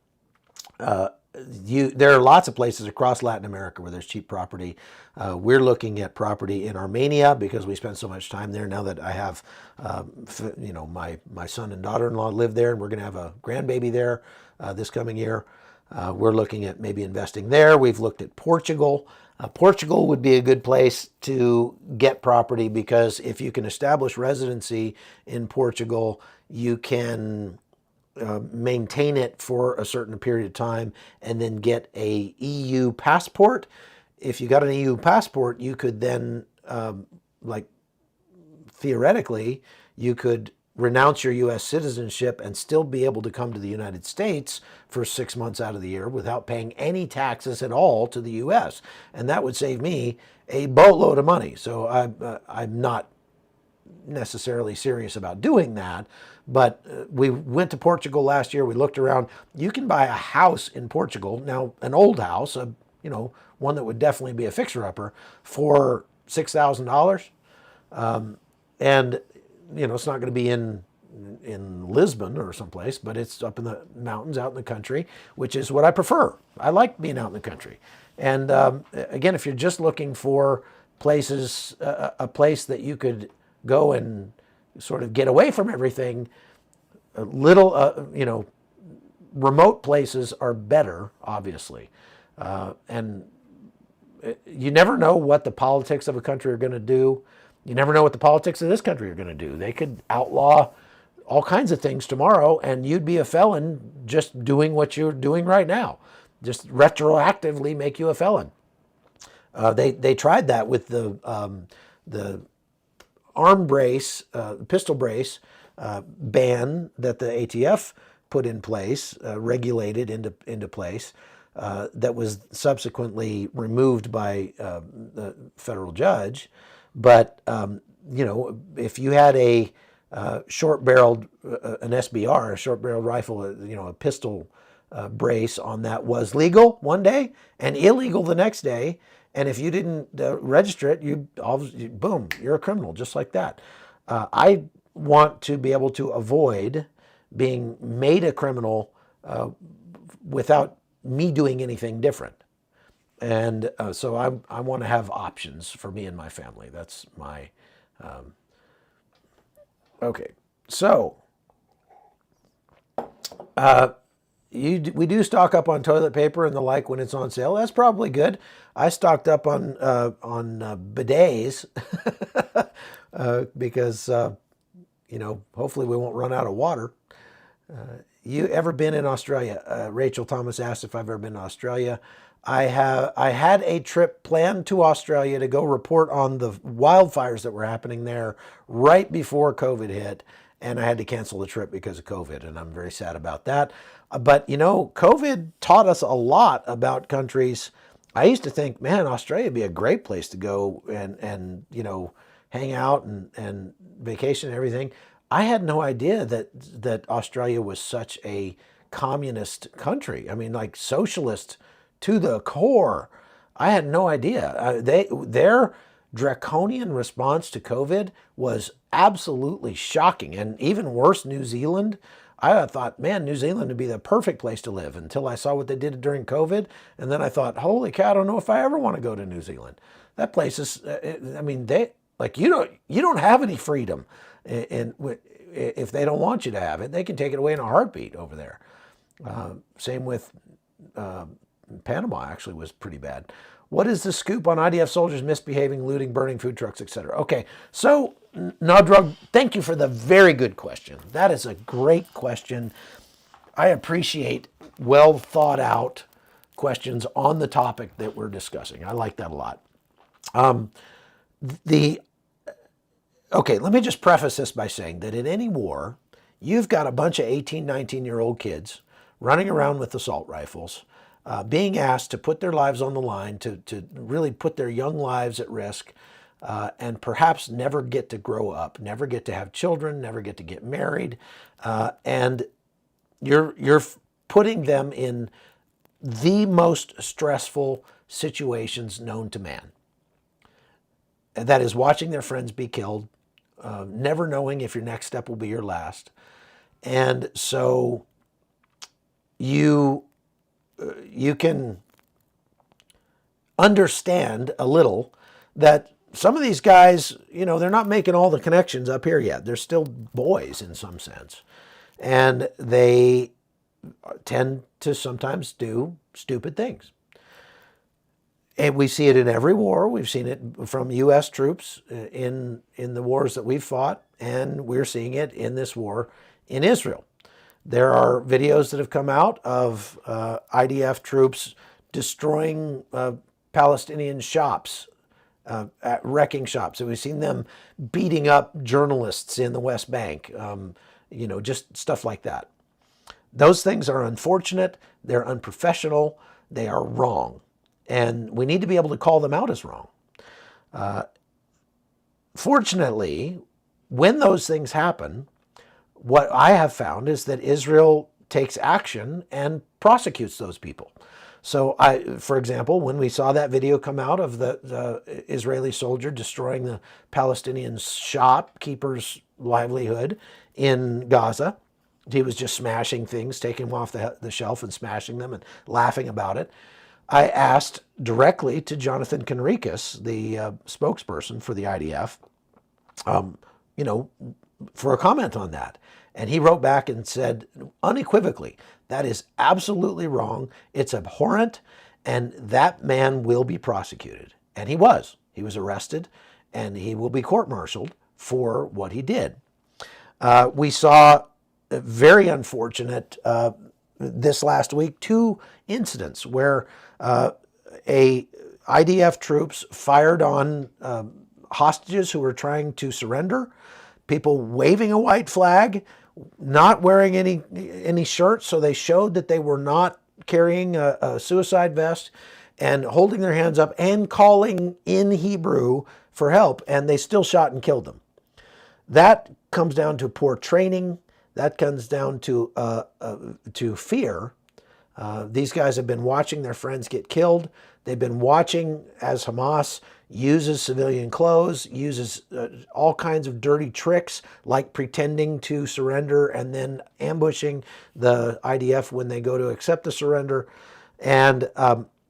There are lots of places across Latin America where there's cheap property. We're looking at property in Armenia because we spend so much time there now that I have, my son and daughter-in-law live there, and we're going to have a grandbaby there this coming year. We're looking at maybe investing there. We've looked at Portugal. Portugal would be a good place to get property because if you can establish residency in Portugal, you can maintain it for a certain period of time and then get a EU passport. If you got an EU passport, you could then, theoretically, you could renounce your U.S. citizenship and still be able to come to the United States for 6 months out of the year without paying any taxes at all to the U.S. And that would save me a boatload of money. So I'm not necessarily serious about doing that, but we went to Portugal last year. We looked around. You can buy a house in Portugal, now an old house, one that would definitely be a fixer-upper, for $6,000. And it's not going to be in in Lisbon or someplace, but it's up in the mountains, out in the country, which is what I prefer. I like being out in the country. And again, if you're just looking for places, a place that you could go and sort of get away from everything, remote places are better, obviously. And you never know what the politics of a country are going to do. You never know what the politics of this country are going to do. They could outlaw all kinds of things tomorrow, and you'd be a felon just doing what you're doing right now. Just retroactively make you a felon. They tried that with the arm brace, pistol brace ban that the ATF put in place, regulated into place, that was subsequently removed by the federal judge. But if you had a short-barreled, an SBR, a short-barreled rifle, a pistol brace on that was legal one day and illegal the next day, and if you didn't register it, boom, you're a criminal, just like that. I want to be able to avoid being made a criminal without me doing anything different. And so I want to have options for me and my family. That's my... Okay, so we do stock up on toilet paper and the like when it's on sale. That's probably good. I stocked up on bidets because hopefully we won't run out of water. You ever been in Australia? Rachel Thomas asked if I've ever been to Australia. I had a trip planned to Australia to go report on the wildfires that were happening there right before COVID hit, and I had to cancel the trip because of COVID, and I'm very sad about that. But COVID taught us a lot about countries. I used to think, man, Australia would be a great place to go and hang out and vacation and everything. I had no idea that Australia was such a communist country. I mean, like socialist to the core. I had no idea. Their draconian response to COVID was absolutely shocking. And even worse, New Zealand. I thought, man, New Zealand would be the perfect place to live until I saw what they did during COVID. And then I thought, holy cow, I don't know if I ever want to go to New Zealand. That place is, you don't have any freedom. And if they don't want you to have it, they can take it away in a heartbeat over there. Same with Panama, actually, was pretty bad. What is the scoop on IDF soldiers misbehaving, looting, burning food trucks, etc.? Okay, so Nodrug, thank you for the very good question. That is a great question. I appreciate well thought out questions on the topic that we're discussing. I like that a lot. Okay, let me just preface this by saying that in any war, you've got a bunch of 18, 19-year-old kids running around with assault rifles, being asked to put their lives on the line, to really put their young lives at risk, and perhaps never get to grow up, never get to have children, never get to get married. And you're putting them in the most stressful situations known to man. And that is watching their friends be killed, never knowing if your next step will be your last. And so you can understand a little that some of these guys, they're not making all the connections up here yet. They're still boys in some sense. And they tend to sometimes do stupid things. And we see it in every war. We've seen it from U.S. troops in the wars that we've fought, and we're seeing it in this war in Israel. There are videos that have come out of IDF troops destroying Palestinian shops, wrecking shops. And we've seen them beating up journalists in the West Bank, just stuff like that. Those things are unfortunate. They're unprofessional. They are wrong. And we need to be able to call them out as wrong. Fortunately, when those things happen, what I have found is that Israel takes action and prosecutes those people. So, for example, when we saw that video come out of the Israeli soldier destroying the Palestinian shopkeeper's livelihood in Gaza. He was just smashing things, taking them off the shelf and smashing them and laughing about it. I asked directly to Jonathan Conricus, the spokesperson for the IDF, for a comment on that. And he wrote back and said unequivocally, that is absolutely wrong. It's abhorrent, and that man will be prosecuted. And he was. He was arrested, and he will be court-martialed for what he did. We saw very unfortunate this last week, 2 incidents where IDF troops fired on hostages who were trying to surrender, people waving a white flag, not wearing any shirts, so they showed that they were not carrying a suicide vest, and holding their hands up and calling in Hebrew for help, and they still shot and killed them. That comes down to poor training. That comes down to fear. These guys have been watching their friends get killed. They've been watching as Hamas uses civilian clothes, uses all kinds of dirty tricks like pretending to surrender and then ambushing the IDF when they go to accept the surrender. And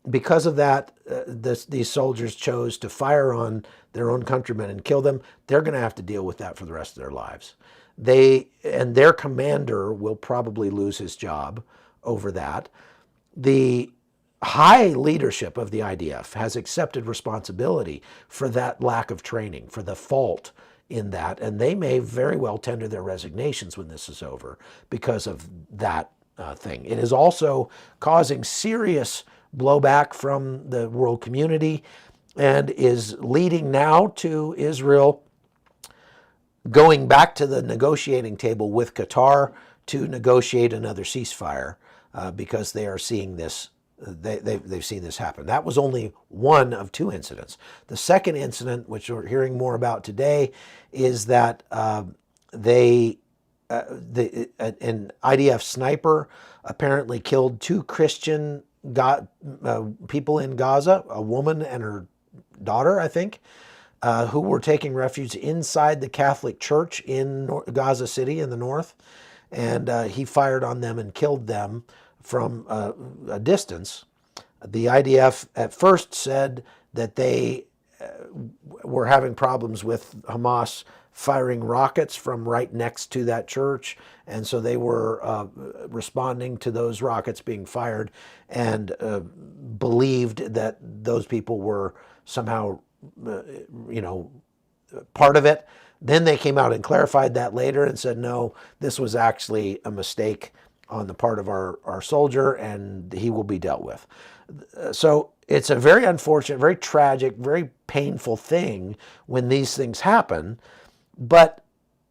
because of that, these soldiers chose to fire on their own countrymen and kill them. They're going to have to deal with that for the rest of their lives. Their commander will probably lose his job over that. The high leadership of the IDF has accepted responsibility for that lack of training, for the fault in that, and they may very well tender their resignations when this is over because of that thing. It is also causing serious blowback from the world community and is leading now to Israel going back to the negotiating table with Qatar to negotiate another ceasefire because they are seeing this. They've seen this happen. That was only one of 2 incidents. The second incident, which we're hearing more about today, is that an IDF sniper apparently killed 2 Christian people in Gaza, a woman and her daughter, I think, who were taking refuge inside the Catholic Church in Gaza City in the north. And he fired on them and killed them from a distance. The IDF at first said that they were having problems with Hamas firing rockets from right next to that church, and so they were responding to those rockets being fired and believed that those people were somehow, part of it. Then they came out and clarified that later and said, no, this was actually a mistake on the part of our soldier, and he will be dealt with. So it's a very unfortunate, very tragic, very painful thing when these things happen, but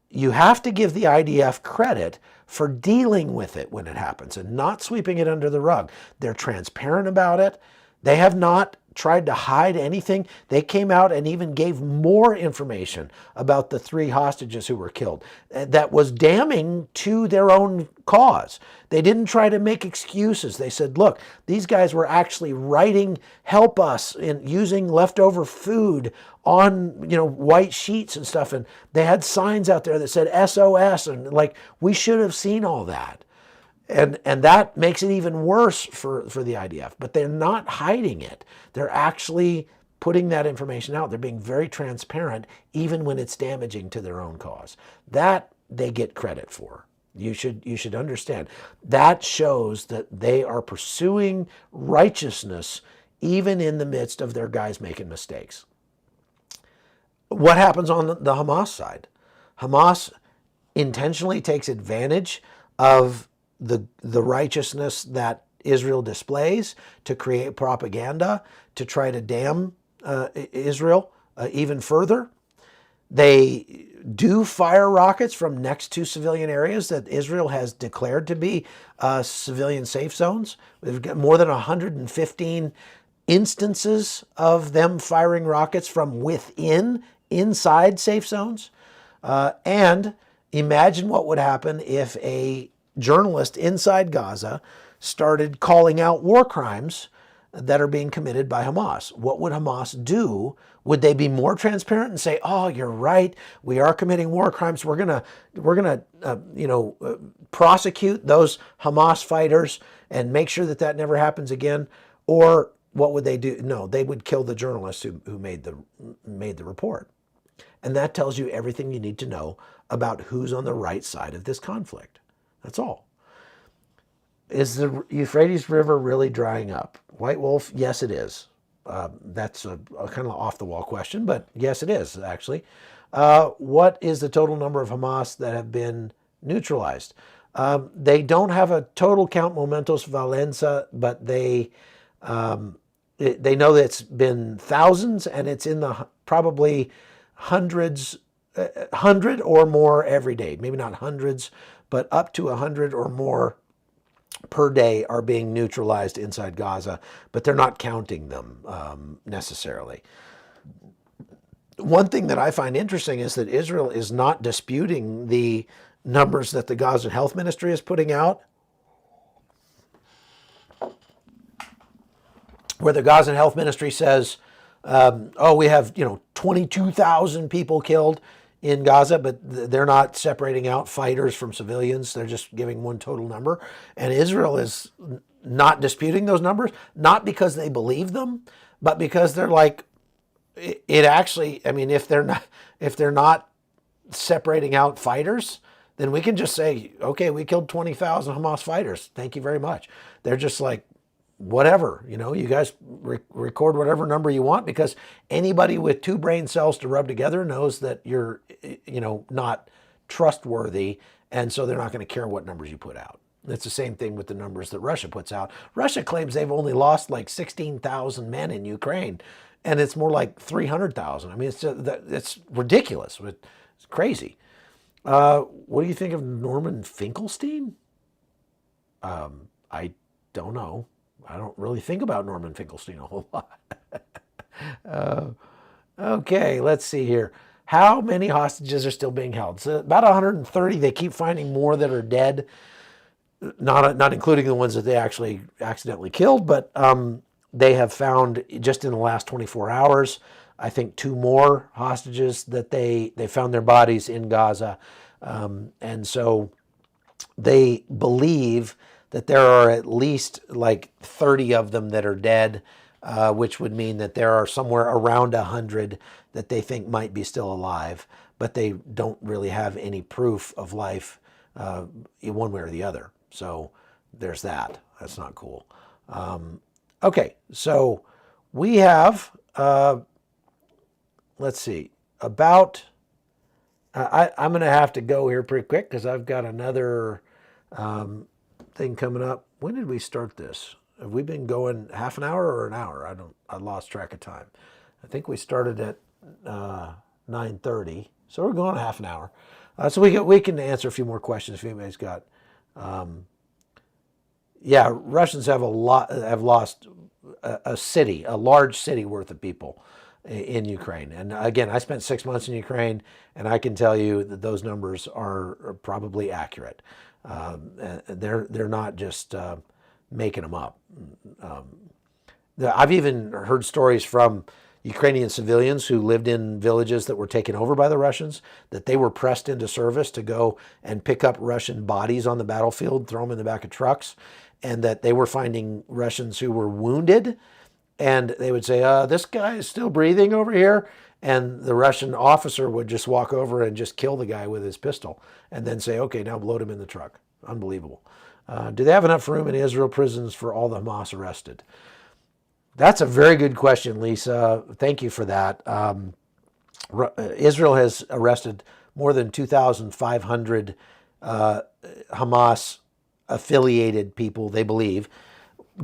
you have to give the IDF credit for dealing with it when it happens and not sweeping it under the rug. They're transparent about it. They have not tried to hide anything. They came out and even gave more information about the 3 hostages who were killed that was damning to their own cause. They didn't try to make excuses. They said, look, these guys were actually writing, help us, in using leftover food on, white sheets and stuff. And they had signs out there that said SOS, and we should have seen all that. And that makes it even worse for the IDF. But they're not hiding it. They're actually putting that information out. They're being very transparent, even when it's damaging to their own cause. That they get credit for. You should understand. That shows that they are pursuing righteousness, even in the midst of their guys making mistakes. What happens on the Hamas side? Hamas intentionally takes advantage of the righteousness that Israel displays to create propaganda, to try to damn Israel even further. They do fire rockets from next to civilian areas that Israel has declared to be civilian safe zones. We've got more than 115 instances of them firing rockets from inside safe zones. And imagine what would happen if a journalist inside Gaza started calling out war crimes that are being committed by Hamas. What would Hamas do? Would they be more transparent and say, "Oh, you're right. We are committing war crimes. We're gonna prosecute those Hamas fighters and make sure that that never happens again"? Or what would they do? No, they would kill the journalist who made the report. And that tells you everything you need to know about who's on the right side of this conflict. That's all. Is the Euphrates River really drying up? White Wolf, yes, it is. That's a kind of off-the-wall question, but yes, it is, actually. What is the total number of Hamas that have been neutralized? They don't have a total count momentos valenza, but they know that it's been thousands, and it's in the probably hundreds, 100 or more every day. Maybe not hundreds, but up to 100 or more per day are being neutralized inside Gaza, but they're not counting them necessarily. One thing that I find interesting is that Israel is not disputing the numbers that the Gaza Health Ministry is putting out, where the Gaza Health Ministry says, we have 22,000 people killed in Gaza, but they're not separating out fighters from civilians. They're just giving one total number. And Israel is not disputing those numbers, not because they believe them, but because they're like, it actually, I mean, if they're not separating out fighters, then we can just say, okay, we killed 20,000 Hamas fighters. Thank you very much. They're just like, whatever, you guys record whatever number you want, because anybody with two brain cells to rub together knows that you're, not trustworthy. And so they're not going to care what numbers you put out. It's the same thing with the numbers that Russia puts out. Russia claims they've only lost like 16,000 men in Ukraine, and it's more like 300,000. I mean, it's ridiculous. It's crazy. What do you think of Norman Finkelstein? I don't know. I don't really think about Norman Finkelstein a whole lot. Okay, let's see here. How many hostages are still being held? So about 130. They keep finding more that are dead, not including the ones that they actually accidentally killed, but they have found just in the last 24 hours, I think 2 more hostages that they found their bodies in Gaza. And so they believe that there are at least like 30 of them that are dead, which would mean that there are somewhere around 100 that they think might be still alive, but they don't really have any proof of life one way or the other. So there's that. That's not cool. Okay, so we have, let's see, about, I'm going to have to go here pretty quick because I've got another thing coming up. When did we start this? Have we been going half an hour or an hour? I lost track of time. I think we started at 9:30, so we're going half an hour. So we can answer a few more questions if anybody's got. Russians have lost a large city worth of people in Ukraine. And again, I spent 6 months in Ukraine, and I can tell you that those numbers are probably accurate. They're not just making them up. I've even heard stories from Ukrainian civilians who lived in villages that were taken over by the Russians, that they were pressed into service to go and pick up Russian bodies on the battlefield, throw them in the back of trucks, and that they were finding Russians who were wounded, and they would say, this guy is still breathing over here. And the Russian officer would just walk over and just kill the guy with his pistol and then say, okay, now load him in the truck. Unbelievable. Do they have enough room in Israel prisons for all the Hamas arrested? That's a very good question, Lisa. Thank you for that. Israel has arrested more than 2,500 Hamas-affiliated people, they believe,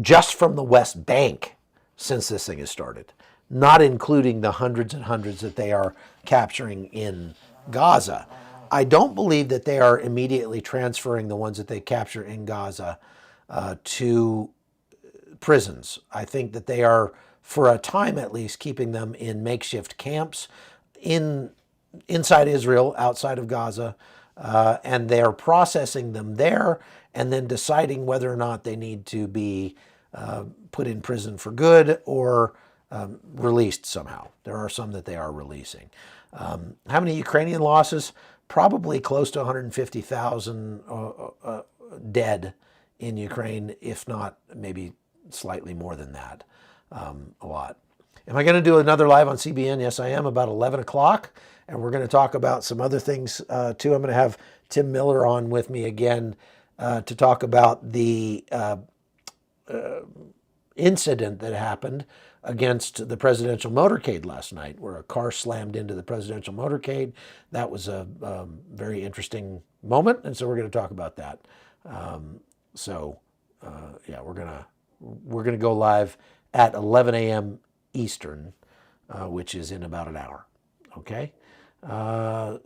just from the West Bank since this thing has started, not including the hundreds and hundreds that they are capturing in Gaza. I don't believe that they are immediately transferring the ones that they capture in Gaza to prisons. I think that they are, for a time at least, keeping them in makeshift camps inside Israel, outside of Gaza, and they are processing them there and then deciding whether or not they need to be put in prison for good or released somehow. There are some that they are releasing. How many Ukrainian losses? Probably close to 150,000 dead in Ukraine, if not maybe slightly more than that. A lot. Am I going to do another live on CBN? Yes, I am, about 11 o'clock. And we're going to talk about some other things too. I'm going to have Tim Miller on with me again to talk about the incident that happened against the presidential motorcade last night, where a car slammed into the presidential motorcade. That was a very interesting moment, and so we're going to talk about that. Yeah, we're gonna go live at 11 a.m. Eastern, which is in about an hour. Okay. So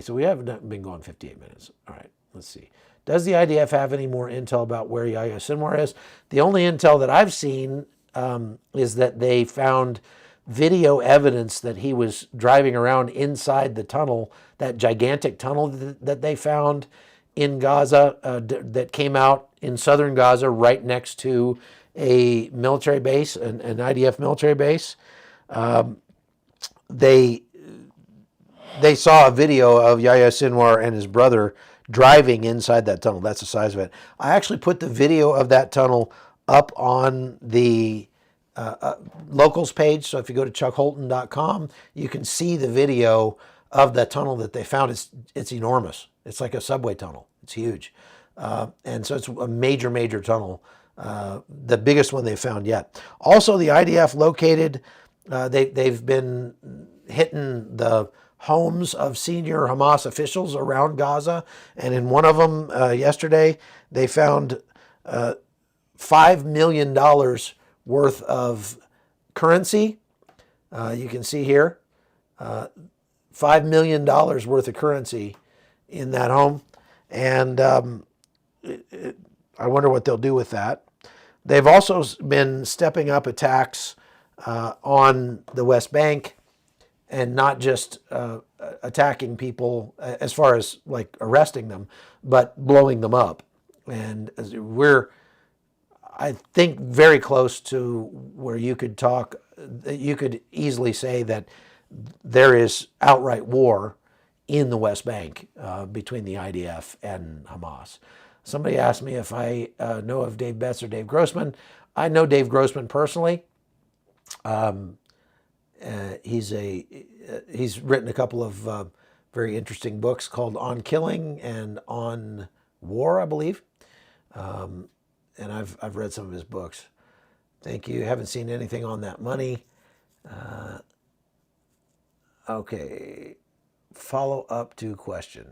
we haven't been going 58 minutes. All right. Let's see. Does the IDF have any more intel about where Yahya Sinwar is? The only intel that I've seen is that they found video evidence that he was driving around inside the tunnel, that gigantic tunnel that they found in Gaza that came out in southern Gaza right next to a military base, an IDF military base. They saw a video of Yahya Sinwar and his brother driving inside that tunnel. That's the size of it. I actually put the video of that tunnel up on the locals page. So if you go to chuckholton.com, you can see the video of the tunnel that they found. It's enormous. It's like a subway tunnel. It's huge. And so it's a major, major tunnel. The biggest one they've found yet. Also, the IDF located, they've been hitting the homes of senior Hamas officials around Gaza. And in one of them yesterday, they found $5 million worth of currency. You can see here, $5 million worth of currency in that home. And I wonder what they'll do with that. They've also been stepping up attacks on the West Bank, and not just attacking people as far as like arresting them, but blowing them up. And we're, I think, very close to where you could easily say that there is outright war in the West Bank between the IDF and Hamas. Somebody asked me if I know of Dave Betts or Dave Grossman. I know Dave Grossman personally. He's written a couple of very interesting books called On Killing and On War, I believe. And I've read some of his books. Thank you. Haven't seen anything on that money. Okay. Follow up to question.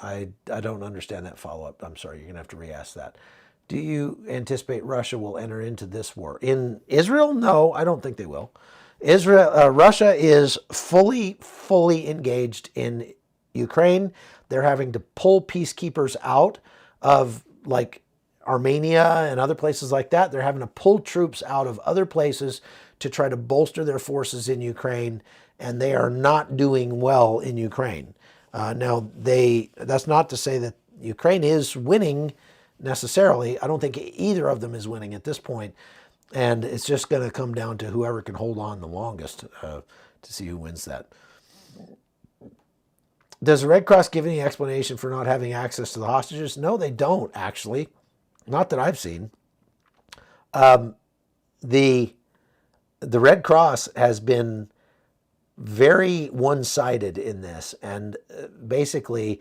I don't understand that follow up. I'm sorry. You're gonna have to re-ask that. Do you anticipate Russia will enter into this war? In Israel? No, I don't think they will. Russia is fully engaged in Ukraine. They're having to pull peacekeepers out of like Armenia and other places like that. They're having to pull troops out of other places to try to bolster their forces in Ukraine, and they are not doing well in Ukraine. Now, that's not to say that Ukraine is winning necessarily. I don't think either of them is winning at this point. And it's just going to come down to whoever can hold on the longest to see who wins that. Does the Red Cross give any explanation for not having access to the hostages? No, they don't, actually. Not that I've seen. The Red Cross has been very one-sided in this and basically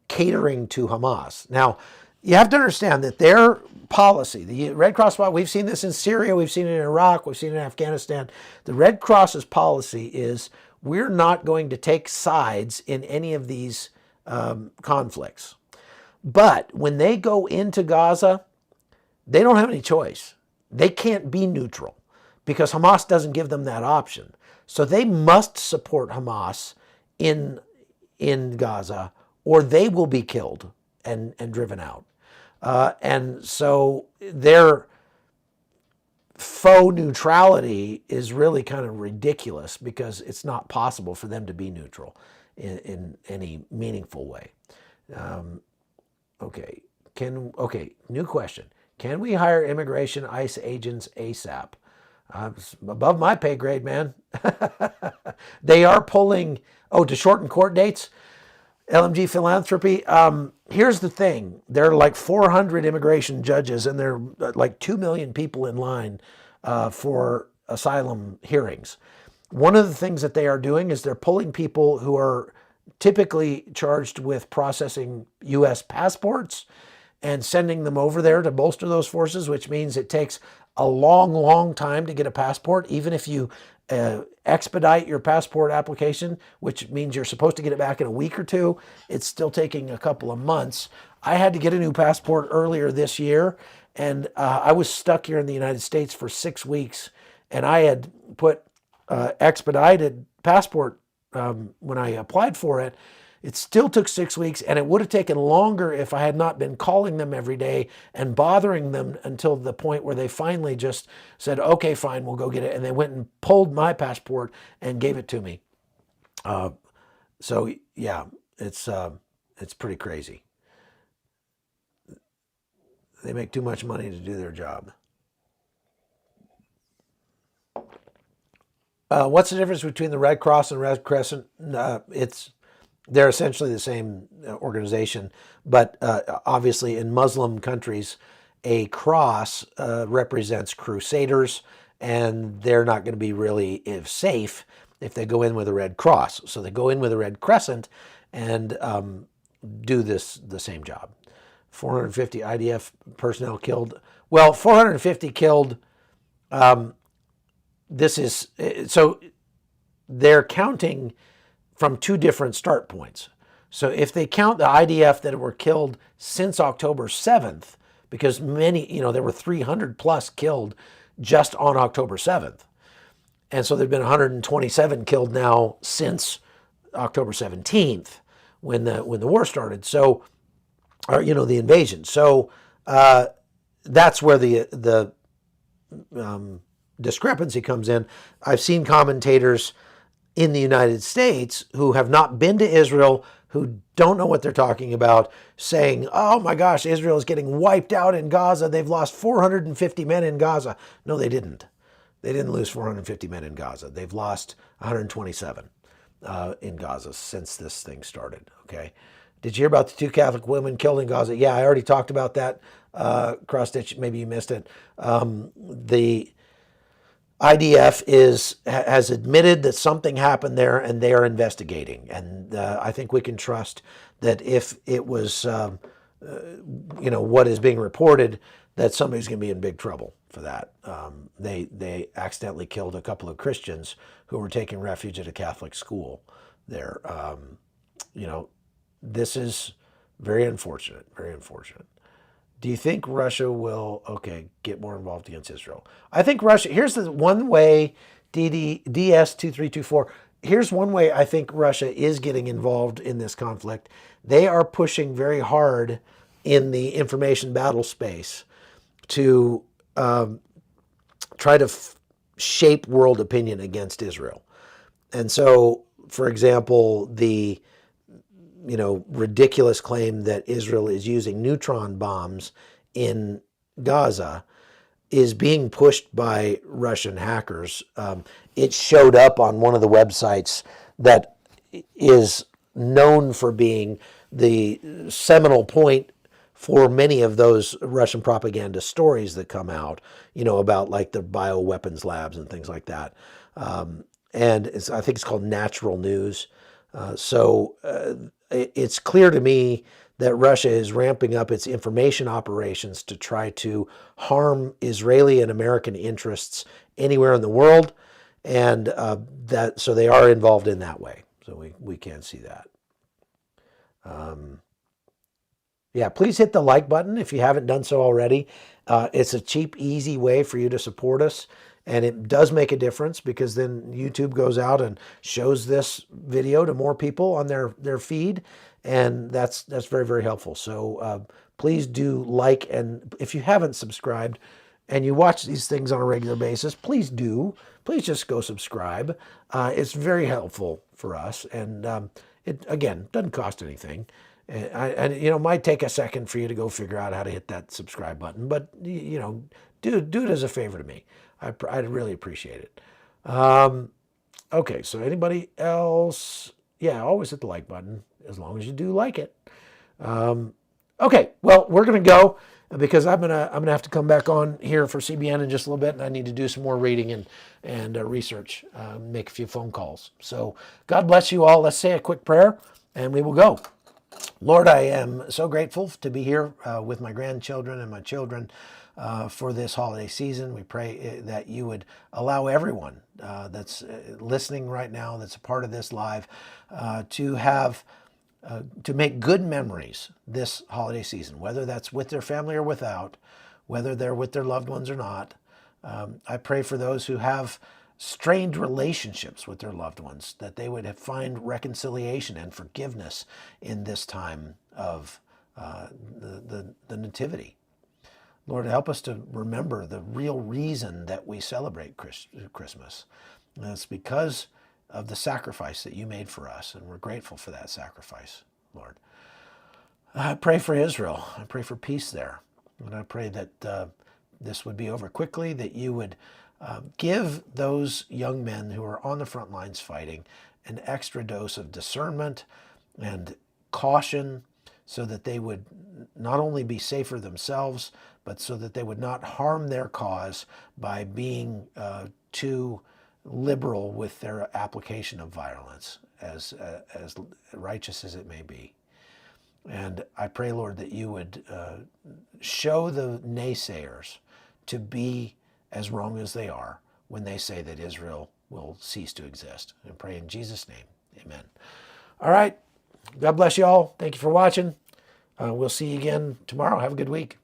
catering to Hamas. Now, you have to understand that their policy, the Red Cross, we've seen this in Syria, we've seen it in Iraq, we've seen it in Afghanistan. The Red Cross's policy is we're not going to take sides in any of these conflicts. But when they go into Gaza, they don't have any choice. They can't be neutral because Hamas doesn't give them that option. So they must support Hamas in Gaza, or they will be killed and driven out. And so their faux neutrality is really kind of ridiculous because it's not possible for them to be neutral in any meaningful way. Okay. New question. Can we hire immigration ICE agents ASAP? It's above my pay grade, man. They are pulling, to shorten court dates. LMG Philanthropy. Here's the thing. There are like 400 immigration judges, and there are like 2 million people in line for asylum hearings. One of the things that they are doing is they're pulling people who are typically charged with processing U.S. passports and sending them over there to bolster those forces, which means it takes a long, long time to get a passport, even if you expedite your passport application, which means you're supposed to get it back in a week or two. It's still taking a couple of months. I had to get a new passport earlier this year, and I was stuck here in the United States for 6 weeks, and I had put expedited passport when I applied for it. It still took 6 weeks, and it would have taken longer if I had not been calling them every day and bothering them until the point where they finally just said, okay, fine, we'll go get it. And they went and pulled my passport and gave it to me. So yeah, it's pretty crazy. They make too much money to do their job. What's the difference between the Red Cross and Red Crescent? They're essentially the same organization, but obviously in Muslim countries, a cross represents crusaders, and they're not going to be really safe if they go in with a Red Cross. So they go in with a Red Crescent and do the same job. 450 IDF personnel killed. Well, 450 killed. So they're counting from 2 different start points. So if they count the IDF that were killed since October 7th, because there were 300 plus killed just on October 7th. And so there've been 127 killed now since October 17th when the war started. So, the invasion. So that's where the discrepancy comes in. I've seen commentators in the United States who have not been to Israel, who don't know what they're talking about, saying, oh my gosh, Israel is getting wiped out in Gaza. They've lost 450 men in Gaza. No, they didn't. They didn't lose 450 men in Gaza. They've lost 127 in Gaza since this thing started, okay? Did you hear about the 2 Catholic women killed in Gaza? Yeah, I already talked about that. Cross-stitch, maybe you missed it. The IDF has admitted that something happened there, and they are investigating. And I think we can trust that if it was, what is being reported, that somebody's going to be in big trouble for that. They accidentally killed a couple of Christians who were taking refuge at a Catholic school there. This is very unfortunate, very unfortunate. Do you think Russia will, get more involved against Israel? I think Russia, here's the one way, DS2324, here's one way I think Russia is getting involved in this conflict. They are pushing very hard in the information battle space to try to shape world opinion against Israel. And so, for example, the ridiculous claim that Israel is using neutron bombs in Gaza is being pushed by Russian hackers. It showed up on one of the websites that is known for being the seminal point for many of those Russian propaganda stories that come out, about like the bioweapons labs and things like that. And I think it's called Natural News. It's clear to me that Russia is ramping up its information operations to try to harm Israeli and American interests anywhere in the world, and so they are involved in that way. So we can see that. Please hit the like button if you haven't done so already. It's a cheap, easy way for you to support us. And it does make a difference, because then YouTube goes out and shows this video to more people on their feed. And that's very, very helpful. So please do like, and if you haven't subscribed and you watch these things on a regular basis, please just go subscribe. It's very helpful for us. And it, again, doesn't cost anything. And might take a second for you to go figure out how to hit that subscribe button, but do it as a favor to me. I'd really appreciate it. Okay, so anybody else? Yeah, always hit the like button as long as you do like it. Okay, well, we're gonna go because I'm gonna have to come back on here for CBN in just a little bit, and I need to do some more reading and research, make a few phone calls. So God bless you all. Let's say a quick prayer, and we will go. Lord, I am so grateful to be here with my grandchildren and my children for this holiday season. We pray that you would allow everyone that's listening right now, that's a part of this live, to make good memories this holiday season, whether that's with their family or without, whether they're with their loved ones or not. I pray for those who have strained relationships with their loved ones, that they would find reconciliation and forgiveness in this time of the Nativity. Lord, help us to remember the real reason that we celebrate Christmas. And it's because of the sacrifice that you made for us, and we're grateful for that sacrifice, Lord. I pray for Israel. I pray for peace there. And I pray that this would be over quickly, that you would give those young men who are on the front lines fighting an extra dose of discernment and caution, so that they would not only be safer themselves, but so that they would not harm their cause by being too liberal with their application of violence, as righteous as it may be. And I pray, Lord, that you would show the naysayers to be as wrong as they are when they say that Israel will cease to exist. And pray in Jesus' name, amen. All right. God bless you all. Thank you for watching. We'll see you again tomorrow. Have a good week.